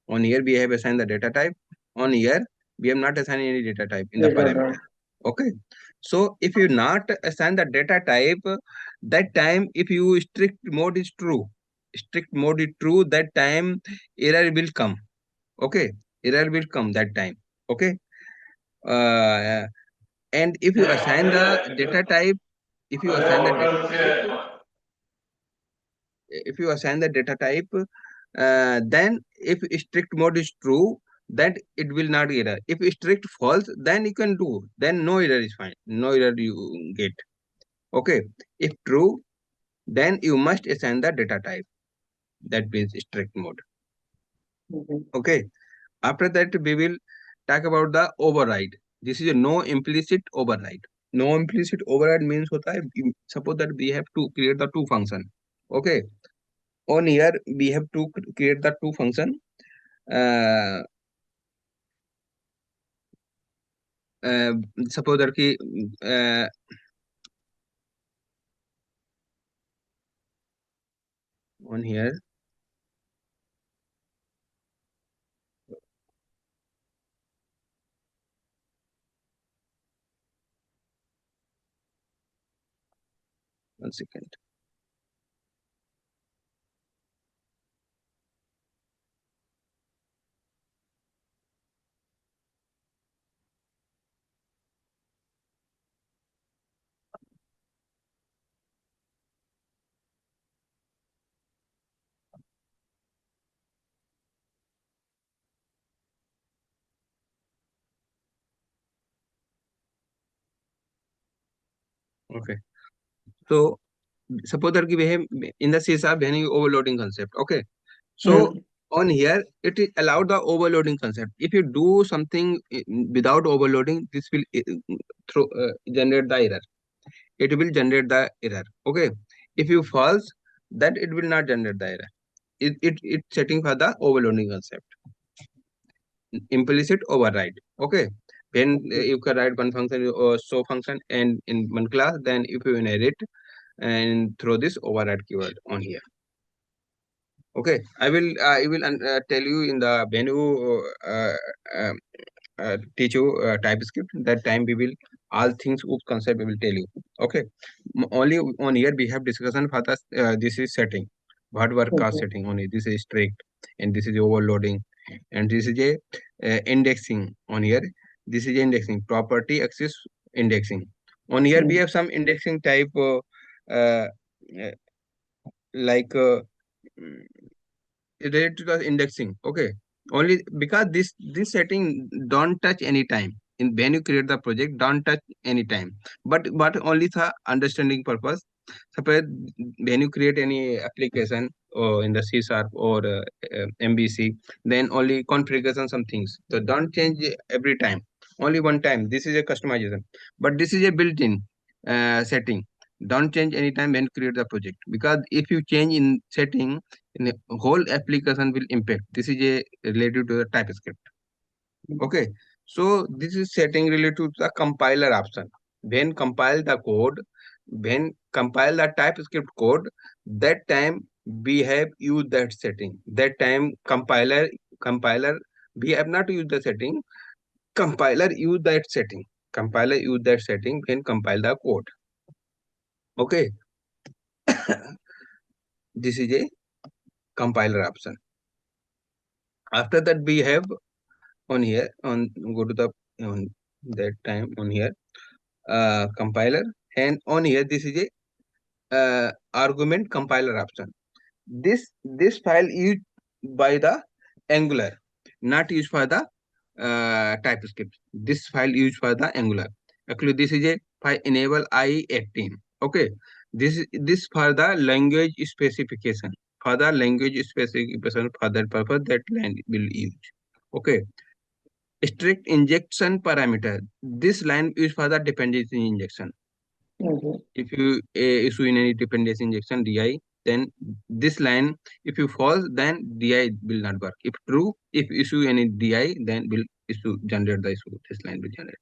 On here we have assigned the data type. On here we have not assigned any data type in the Data. parameter. Okay, so if you not assign the data type, that time if you strict mode is true, that time error will come. Okay, error will come that time. Okay, uh, and if you assign the data type, if you assign the data type, if you assign the data type, then if strict mode is true, then it will not error. If strict false, then you can do, then no error is fine, no error you get. Okay, if true, then you must assign the data type, that means strict mode. Mhm. Okay, after that we will talk about the override. This is a no implicit override. No implicit override means hota hai, suppose that we have to create the two function. Okay, on here we have to create the two function. uh, uh, Suppose that ki, uh, on here, one second. Okay, so suppose that ki we have in the C sharp we have overloading concept. Okay, so Mhm. on here it is allowed the overloading concept. If you do something without overloading, this will generate the error. It will generate the error. Okay, if you false, then it will not generate the error. It setting for the overloading concept. Implicit override. Okay, when you can write one function or so function and in one class, then if you inherit and throw this override keyword on here. Okay, I will tell you in the menu, um, teach you TypeScript. That time we will all things of concept we will tell you. Okay, only on here we have discussion for the this is setting. What work are Mhm. setting on it? This is strict, and this is overloading, and this is a indexing on here. This is indexing property access indexing. On here we Mhm. have some indexing type, uh, uh, like. Related to the indexing. Okay, only because this setting don't touch any time in when you create the project, don't touch any time, but only the understanding purpose. Suppose when you create any application or in the C sharp or MVC, then only configuration some things, so don't change every time, only one time. This is a customization, but this is a built-in setting. Don't change anytime when create the project, because if you change in setting, in the whole application will impact. This is a related to the TypeScript. Okay, so this is setting related to the compiler option. When compile the code, when compile the TypeScript code, that time we have used that setting. That time compiler we have not used the setting. Compiler use that setting. Compiler use that setting when compile the code. Okay, this is a compiler option. After that we have on here, on go to the on that time on here, compiler, and on here this is a argument compiler option. This file used by the Angular, not used for the TypeScript. This file used for the Angular. Actually this is a file enable I18. Okay, this for the language specification, for the language specification, for that purpose that line will use. Okay, strict injection parameter. This line is for the dependency injection. Mhm. If you issue in any dependency injection di, then this line, if you false, then di will not work. If true, if issue any di, then will issue generate the issue. This line will generate.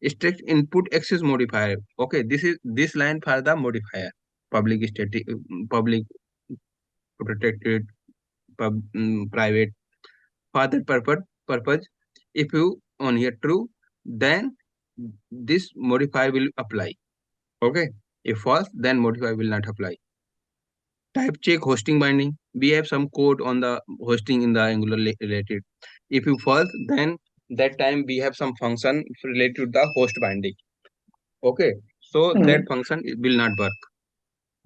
Strict input access modifier. Okay, this line for the modifier. Public static, public protected, private. For that purpose, if you on here true, then this modifier will apply. Okay, if false, then modifier will not apply. Type check hosting binding. We have some code on the hosting in the Angular related. If you false, then that time we have some function related to the host binding. Okay, so that Mm. function will not work.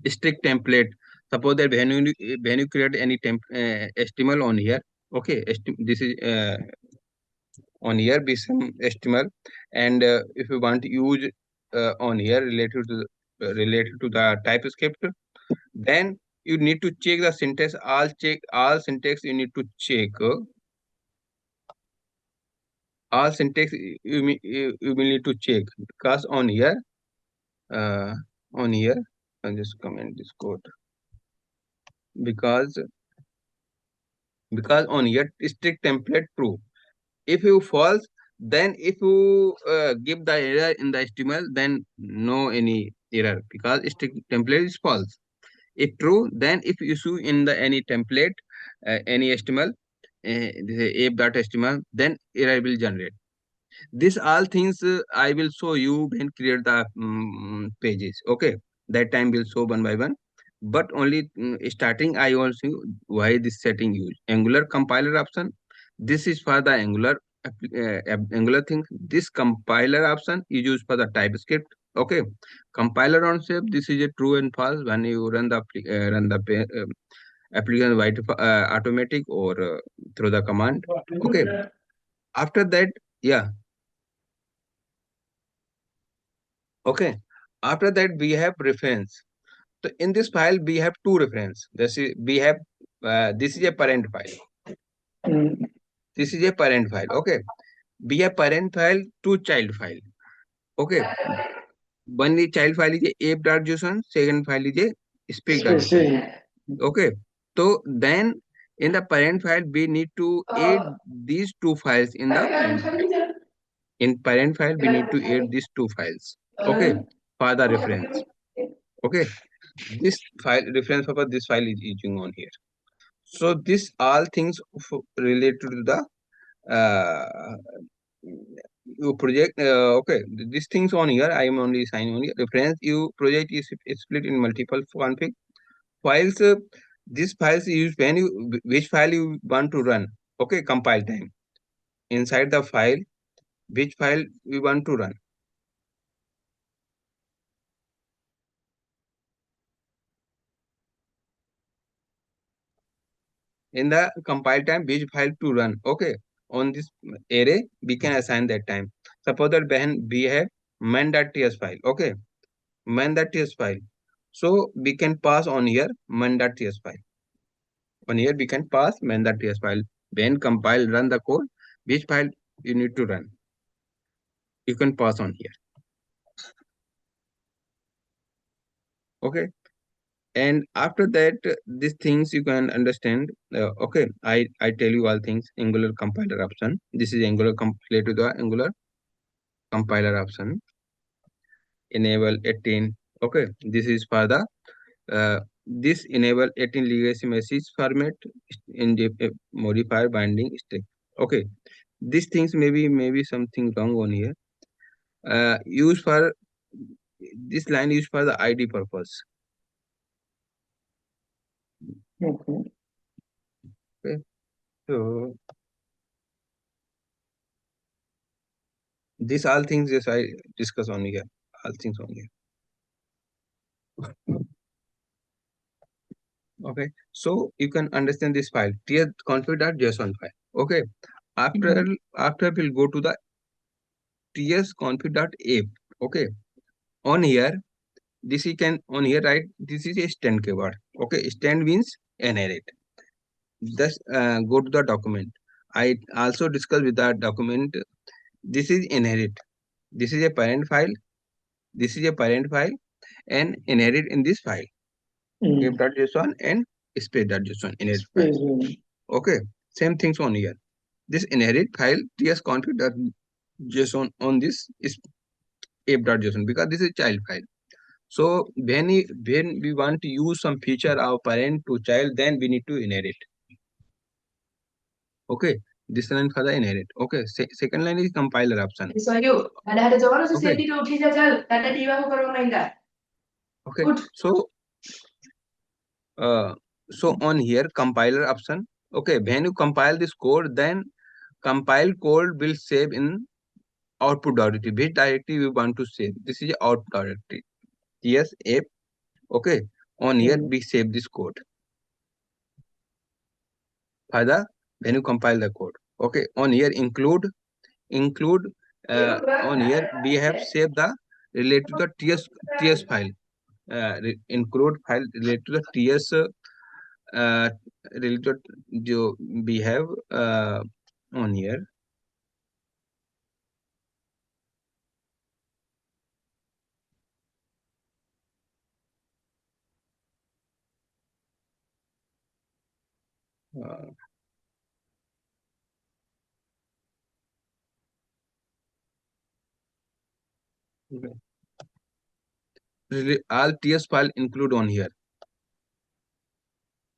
Strict template. Suppose that when you create any HTML on here, okay, this is on here be some HTML, and if you want to use on here related to the TypeScript, then you need to check the syntax. All syntax you need to check. All syntax you will need to check, because uh, on here I'll just comment this code, because on here strict template true. If you false, then if you give the error in the HTML, then no any error, because strict template is false. If true, then if issue in the any template, any HTML, this app.html, then error will generate. This all things I will show you when create the pages. Okay, that time will show one by one. But only starting I also why this setting use Angular compiler option. This is for the Angular thing. This compiler option is used for the TypeScript. Okay, compiler on shape. This is a true and false when you run the application by automatic or through the command. Okay, after that, yeah. Okay. After that, we have reference. So in this file, we have two reference. This is a parent file. Mm. This is a parent file. Okay. We have parent file, two child file. Okay. One is child file is a app.json. Second file is a speak.json. Specific. Okay. So then in the parent file, we need to add these two files in the parent file. In parent file, we need to add these two files. Okay. For the reference. Okay, this file reference purpose, this file is using on here. So this all things related to the uh, you project. Okay, these things on here I am only signing on here. Reference you project is split in multiple config files. This files use when you which file you want to run. Okay, compile time inside the file, which file we want to run. In the compile time, which file to run. Okay, on this array we can assign that time. Suppose that when we have main.ts file. Okay, main.ts file, so we can pass on here main.ts file. On here we can pass main.ts file. When compile run the code, which file you need to run, you can pass on here. Okay, and after that these things you can understand. Okay, I tell you all things. Angular compiler option, this is Angular related to the Angular compiler option. Enable 18. Okay, this is for the this enable 18 legacy message format in the modifier binding string. Okay, these things maybe something wrong on here. Use for this line used for the ID purpose. Okay. Okay, so these all things yes I discuss on here. All things on here. Okay, so you can understand this file tsconfig.json file. Okay, after Mm. after we'll go to the tsconfig.app. Okay, on here this you can on here right, this is a stand keyword. Okay, stand means inherit. Just go to the document. I also discuss with the document. This is inherit. This is a parent file. This is a parent file and inherit in this file Mm. app.json and space.json inherit file. Space one. Okay, same things on here. This inherit file tsconfig.json on this is app.json, because this is child file. So when we want to use some feature of parent to child, then we need to inherit. Okay, this line for the inherit. Okay, second line is compiler option. Okay, okay. So uh, so on here compiler option. Okay, when you compile this code, then compile code will save in output directory. Which directory we want to save? This is output directory. Yes, app. Okay. On here mm, we save this code. Further, when you compile the code. Okay. On here include on here we have saved the related to the ts file. Include file related to the ts uh, related जो we have on here. Uh, all ts file include on here,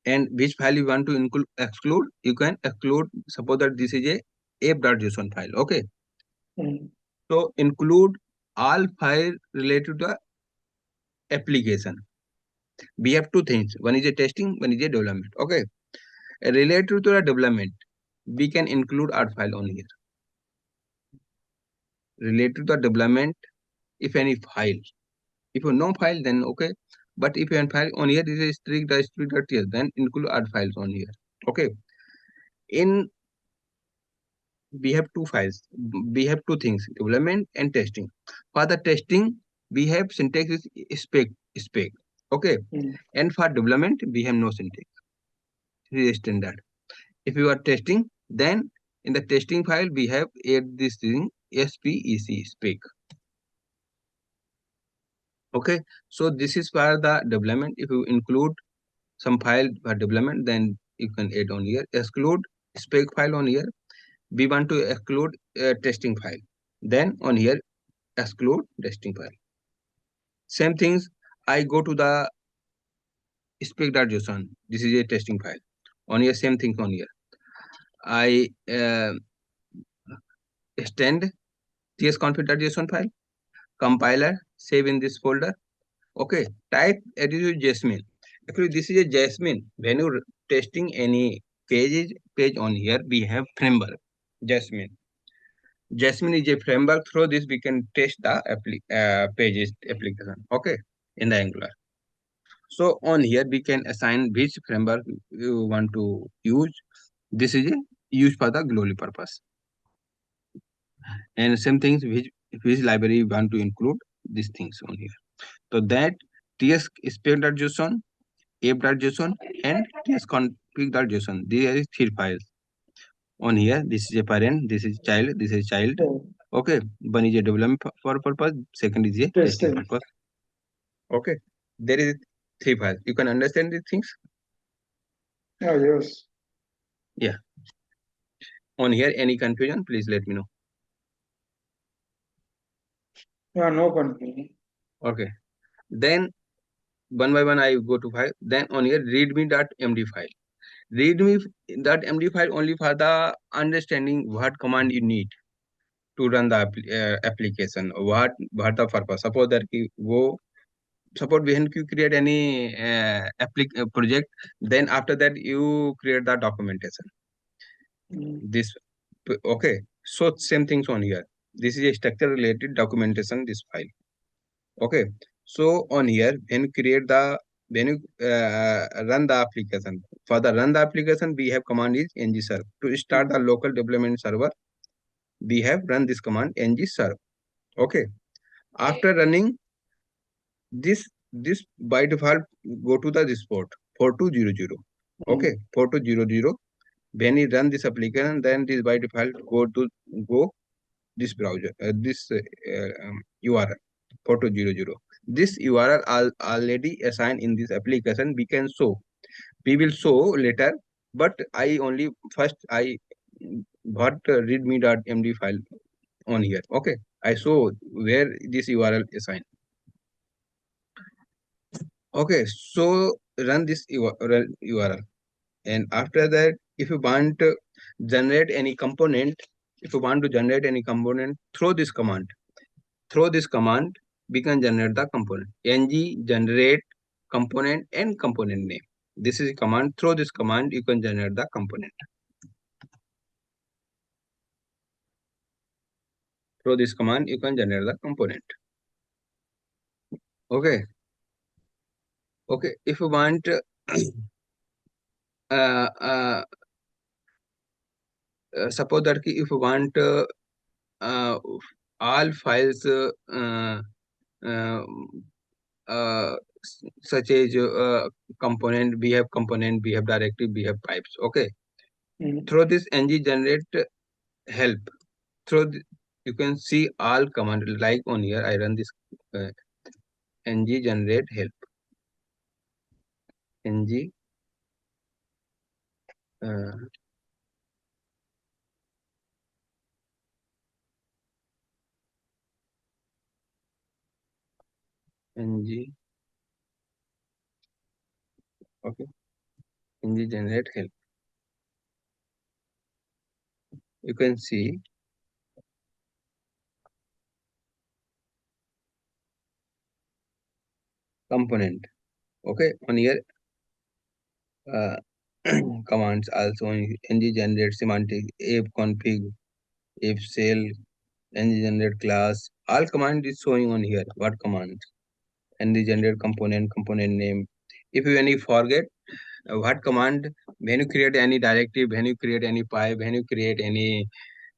and which file you want to exclude, you can exclude. Suppose that this is a app.json file. Okay, mm, so include all file related to the application. We have two things, one is a testing, one is a development. Okay, related to the development, we can include our file on here. Related to the development, if any file, if you no file then okay, but if you have file on here, this is strict.ts, then include our files on here. Okay, in we have two files, we have two things, development and testing. For the testing we have syntax is spec. Okay, mm. and for development we have no syntax. This is standard. If you are testing, then in the testing file we have add this thing spec. Okay, so this is for the development. If you include some file for development, then you can add on here. Exclude spec file on here. We want to exclude testing file, then on here exclude testing file. Same things, I go to the spec.json. This is a testing file. On here, same things on here. I extend tsconfig.json file, compiler, save in this folder. Okay, type attitude Jasmine. Actually, this is a Jasmine. When you testing any page on here, we have framework Jasmine. Jasmine is a framework. Through this, we can test the pages application. Okay, in the Angular. So on here, we can assign which framework you want to use. This is a use for the glory purpose. And same things which library you want to include these things on here. So that ts spec.json, app.json, and tsconfig.json. These are three files on here. This is a parent, this is child, this is child. Oh, Okay, one is a development for purpose, second is a testing testing. purpose. Okay, there is three files. You can understand these things. Ah, yes. Yeah. On here, any confusion? Please let me know. Yeah, no confusion. Okay. Then one by one I go to file. Then on here, readme.md file. Readme.md file only for the understanding what command you need to run the application. What the purpose? Suppose that suppose when you create any project, then after that you create the documentation. Mm, This okay. So same things on here. This is a structure related documentation. This file. Okay. So on here, when you run the application, for the run the application, we have command is ngserve. To start the local development server, we have run this command ngserve. Okay. After running this by default go to the this port 4200. Okay, mm, 4200. When you run this application, then this by default go this browser, URL 4200. This URL already assigned in this application. We will show later, but I only first I got readme.md file on here. Okay, I show where this URL assigned. Okay, so run this URL, and after that, if you want to generate any component, if you want to generate any component through this command, we can generate the component. ng generate component and component name. This is a command. Through this command, you can generate the component. Through this command, you can generate the component. Okay. Okay. If you want, uh, uh, suppose that if you want uh, all files uh, uh, such as component, we have component, we have directive, we have pipes. Okay. Mm. Through this ng generate help. You can see all command like on here. I run this uh, ng generate help. Ng uh, ng okay, ng generate help. You can see component. Okay, on here uh, commands also ng generate semantic, app config, app shell, ng generate class. All command is showing on here. What command? Ng generate component, component name. If you any forget what command, when you create any directive, when you create any pipe, when you create any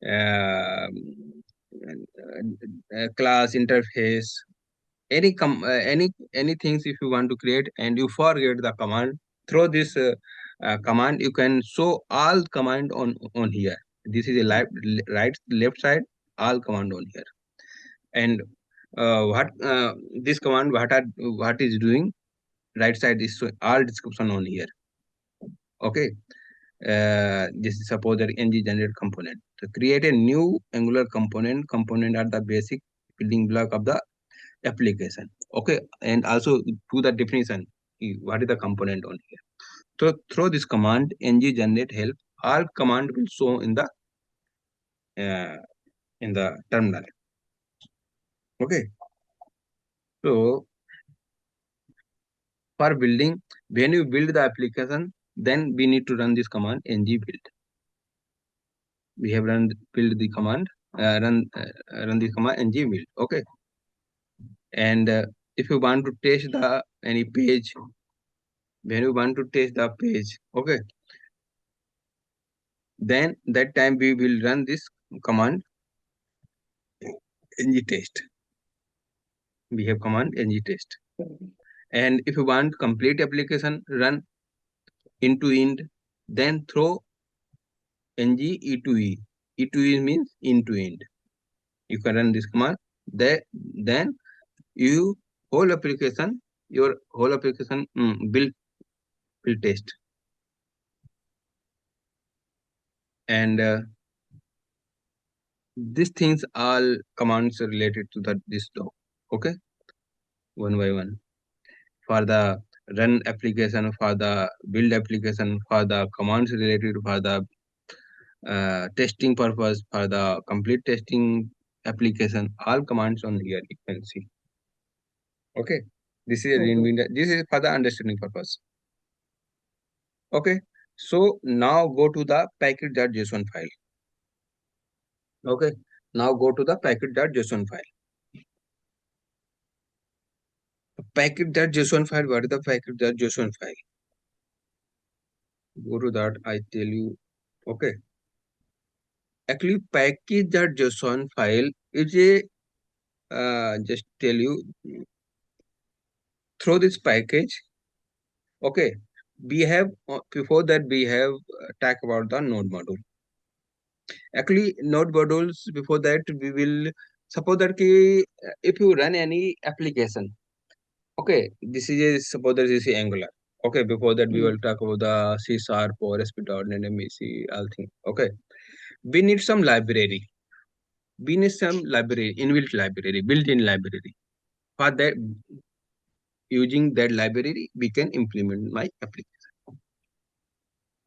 uh, class interface, any things if you want to create and you forget the command, through this command you can show all command on here. This is a right left side, all command on here. And what this command what is doing, right side is all description on here. Okay. This is suppose that ng generate component. To create a new Angular component are the basic building block of the application. Okay, and also to the definition, what is the component on here. So through this command ng generate help, all command will show uh, in the terminal. Okay, so for building, when you build the application, then we need to run this command ng build. We have build the command, run the command ng build. Okay, and if you want to test the any page, when you want to test the page, okay, then that time we will run this command ng test. We have command ng test. And if you want complete application run end to end, then throw ng e to e. E to e means end to end. You can run this command. Then you whole application, your whole application will test. And these things all commands are related to this dog. Okay, one by one. For the run application, for the build application, for the commands related, for the testing purpose, for the complete testing application, all commands on here you can see. Okay, this is Okay. this is for the understanding purpose. Okay, so now go to the package.json file. Okay, now go to the package.json file. Package.json file. What is the package.json file? Go to that. I tell you. Okay, actually package.json file is a just tell you, through this package. Okay, we have before that we have talk about the node module. Actually node modules, before that we will suppose that if you run any application. Okay, this is a suppose that this is Angular. Okay, before that we will Mm. talk about the C sharp or ASP.NET MEC all things. Okay, we need some library. We need some library, inbuilt library, built-in library. For that, using that library, we can implement my application.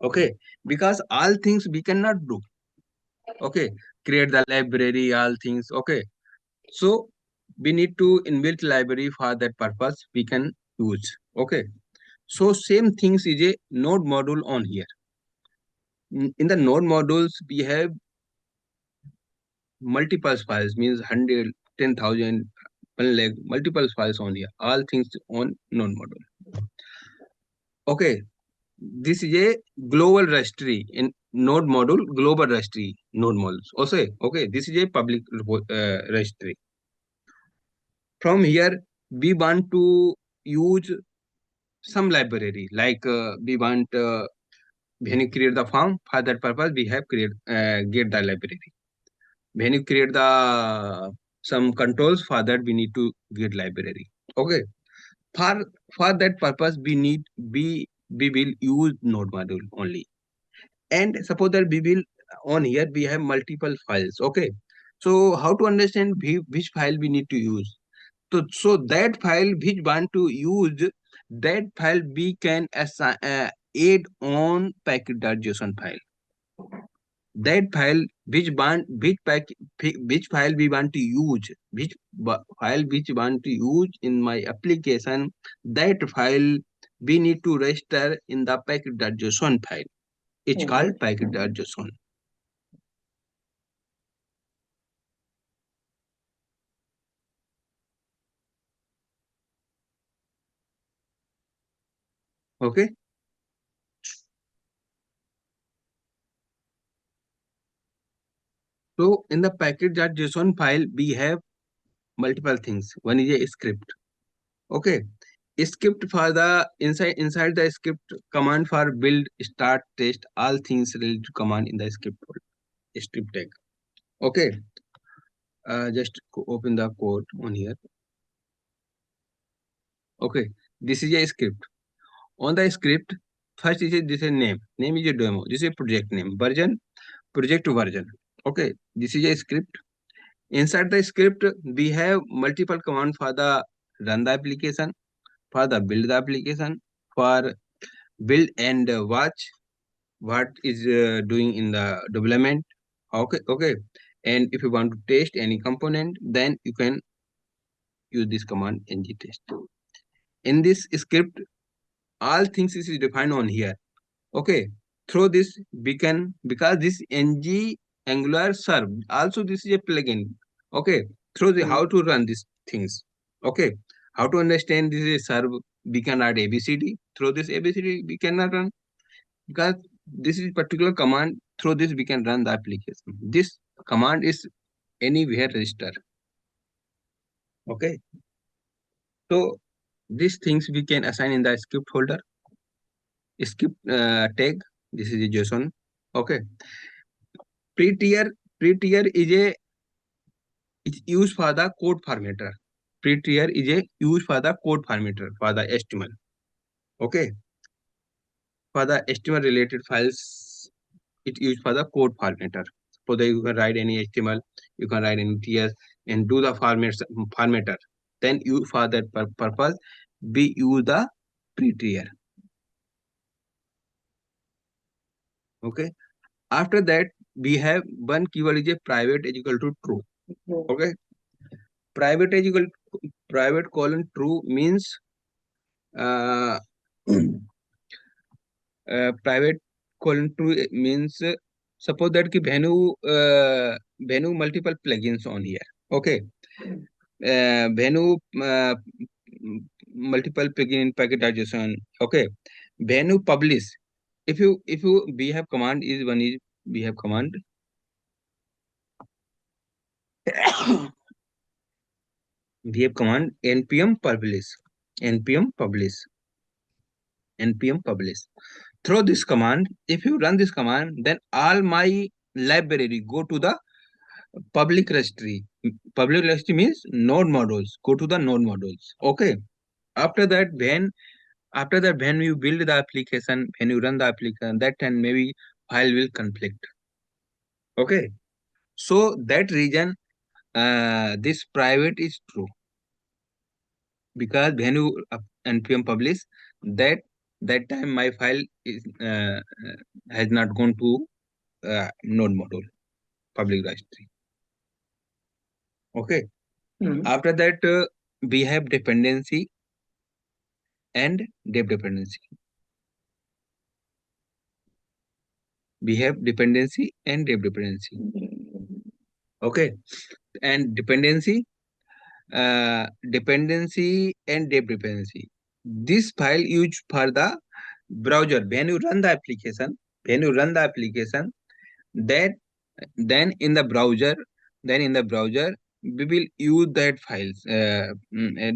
Okay, because all things we cannot do. Okay, create the library, all things. Okay, so we need to inbuilt library for that purpose we can use. Okay, so same things is a node module on here. In the node modules, we have multiple files means 100, 10,000, 1 lakh, multiple files on here. All things on node module. Okay, this is a global registry in node module, global registry node modules. Also, okay, this is a public registry. From here, we want to use some library like we want when you create the form for that purpose we have create get the library. When you create the some controls for that we need to get library. Okay, for for that purpose we need we will use node module only. And suppose that we will on here we have multiple files. Okay, so how to understand which file we need to use? So that file which want to use, that file we can assign, add on package.json file. That file which want which file we want to use, file which want to use in my application, that file we need to register in the package.json file. It's called package.json. Okay. So in the package.json file, we have multiple things. One is a script. Okay. Script for the inside the script command for build, start, test, all things related to command in the script tag. Okay. Just open the code on here. Okay. This is a script. On the script, first is this is name. Name is a demo. This is a project name. Version, project version. Okay. This is a script. Inside the script, we have multiple commands for the run the application, for the build the application, for build and watch what is doing in the development. Okay, okay. And if you want to test any component, then you can use this command ng test. In this script, all things is defined on here. Okay. Through this, we can, because this ng Angular serve, also this is a plugin. Okay. Through the how to run these things. Okay. How to understand this is serve, we can add ABCD. Through this ABCD, we cannot run because this is particular command. Through this, we can run the application. This command is anywhere register. Okay. So these things we can assign in the script folder. Script tag. This is a JSON. Okay. Prettier prettier is a is used for the code formatter. Prettier is a used for the code formatter for the HTML. Okay. For the HTML related files, it used for the code formatter. For that you can write any HTML, you can write any TS and do the formatter. Then you for that purpose we use the prettier. Okay. After that we have one keyword is a private is equal to true. Okay. Private is equal private colon true means uh, private colon true means suppose that ki Venu multiple plugins on here. Okay. Venu multiple plugin packetization. Okay. Venu publish. If you we have command is one is we have command we have command npm publish npm publish npm publish. Through this command, if you run this command, then all my library go to the public registry. Public registry means node modules. Go to the node modules. Okay. After that, when you build the application, when you run the application, that time maybe file will conflict. Okay. So that reason, this private is true because when you npm publish, that that time my file is has not gone to node module public registry. Okay. After that, we have dependency and dev dependency. We have dependency and dev dependency. Okay, and dependency and dev dependency. This file used for the browser when you run the application. When you run the application, that then in the browser, then in the browser we will use that files.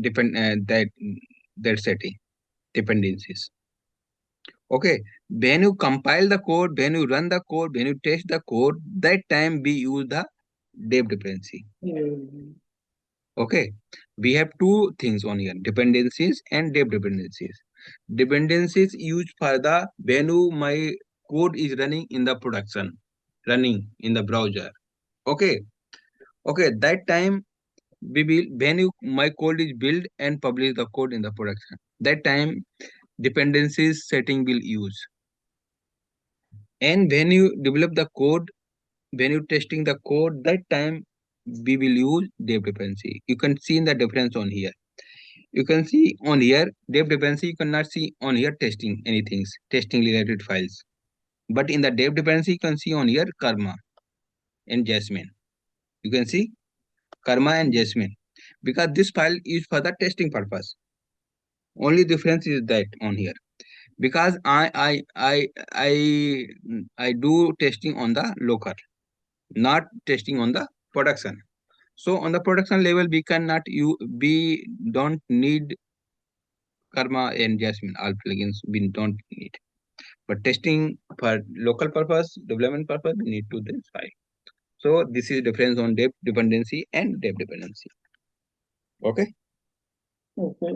Depend that setting dependencies. Okay, when you compile the code, when you run the code, when you test the code, that time we use the dev dependency. Mm. Okay, we have two things on here: dependencies and dev dependencies. Dependencies used for the when my code is running in the production, running in the browser. Okay, okay, that time we will when my code is built and publish the code in the production. That time dependencies setting will use. And when you develop the code, when you testing the code, that time we will use dev dependency. You can see in the difference on here. You can see on here dev dependency. You cannot see on here testing anything, testing related files. But in the dev dependency, you can see on here karma and jasmine. You can see karma and jasmine because this file is for the testing purpose. Only difference is that on here because I do testing on the local, not testing on the production. So on the production level, we don't need Karma and Jasmine, all plugins we don't need. But testing for local purpose, development purpose, we need to this file. So this is difference on dev dependency and dev dependency. Okay. Okay.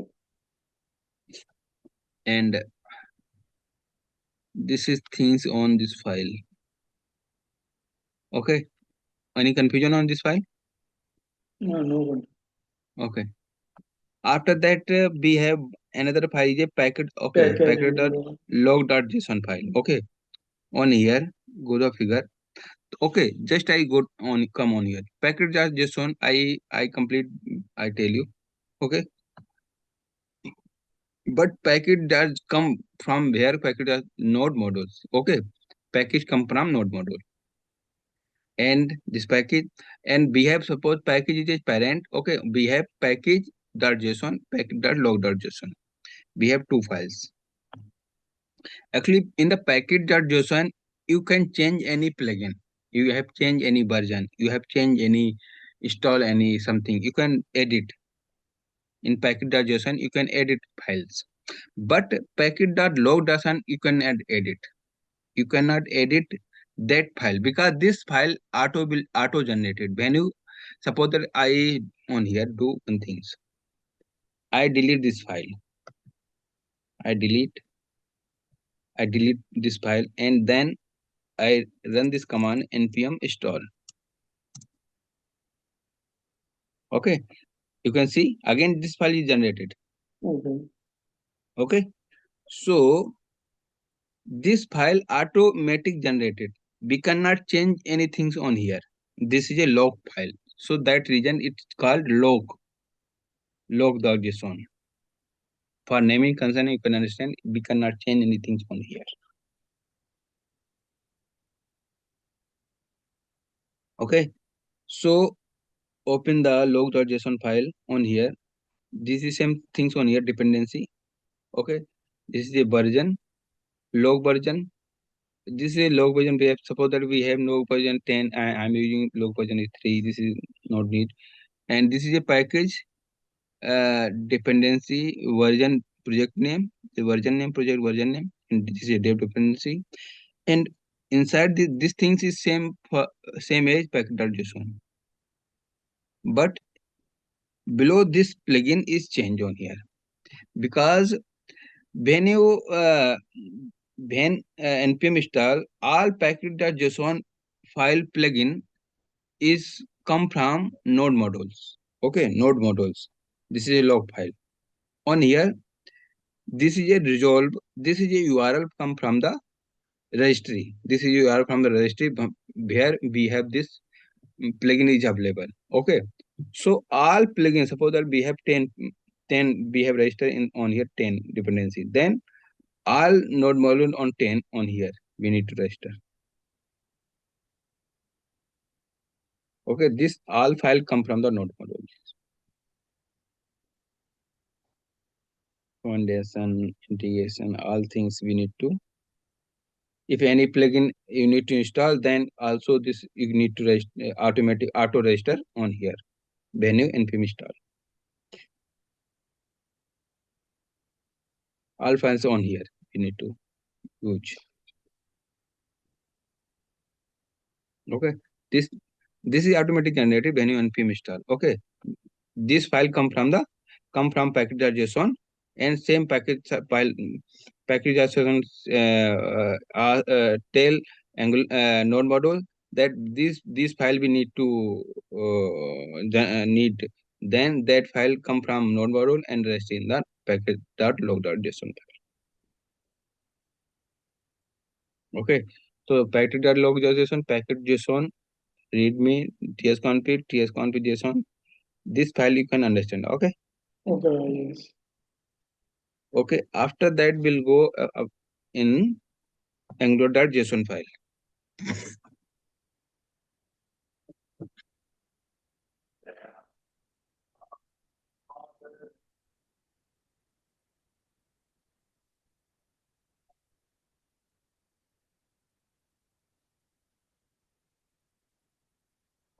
And this is things on this file. Okay. Any confusion on this file? No, no one. Okay. After that, we have another file is a packet. Okay. Packet dot Package. log dot JSON file. Okay. On here, go the figure. Okay, just I go on come on here. Packet dot JSON. I complete. I tell you. Okay, but packet does come from where packet does node modules. Okay, package come from node module and this package, and we have suppose package is a parent. Okay, we have package dot JSON, package dot log dot JSON. We have two files. Actually, in the package dot JSON, you can change any plugin. You have changed any version. You have changed any install any something. You can edit in package.json. You can edit files, but package.log.json you cannot edit. You cannot edit that file because this file auto generated. When you suppose that I on here do one things, I delete this file. I delete I delete this file and then I run this command npm install. Okay, you can see again this file is generated. Okay. Okay, so this file automatic generated. We cannot change anything on here. This is a log file. So that reason it's called log.json. For naming concern, you can understand we cannot change anything on here. Okay. So open the log.json file on here. This is same things on here dependency. Okay. This is a version, log version. This is a log version. We have suppose that we have log version 10. I'm using log version is 3. This is not need. And this is a package dependency version project name, the version name, project version name, and this is a dev dependency. And inside this things is same as package.json. But below this plugin is change on here because when you npm install all package.json file plugin is come from node modules. Okay, node modules. This is a log file. On here, this is a resolve. This is a URL come from the registry. This is URL from the registry where we have this plugin is available. Okay. So all plugins, suppose that we have 10 we have registered in on here 10 dependency. Then all node module on 10 on here we need to register. Okay, this all file come from the node module. Foundation, integration, all things we need to. If any plugin you need to install, then also this you need to automatic auto register on here. Venue npm install. All files on here you need to use. Okay, this this is automatic generated venue npm install. Okay, this file come from package.json, and same package file package.json tell node module that this file we need to need, then that file come from node module and rest in the package.log.json file. Okay, so package.log.json, package.json, readme, tsconfig json, this file you can understand. Okay. Okay, yes. Okay, after that we'll go in angular.json file.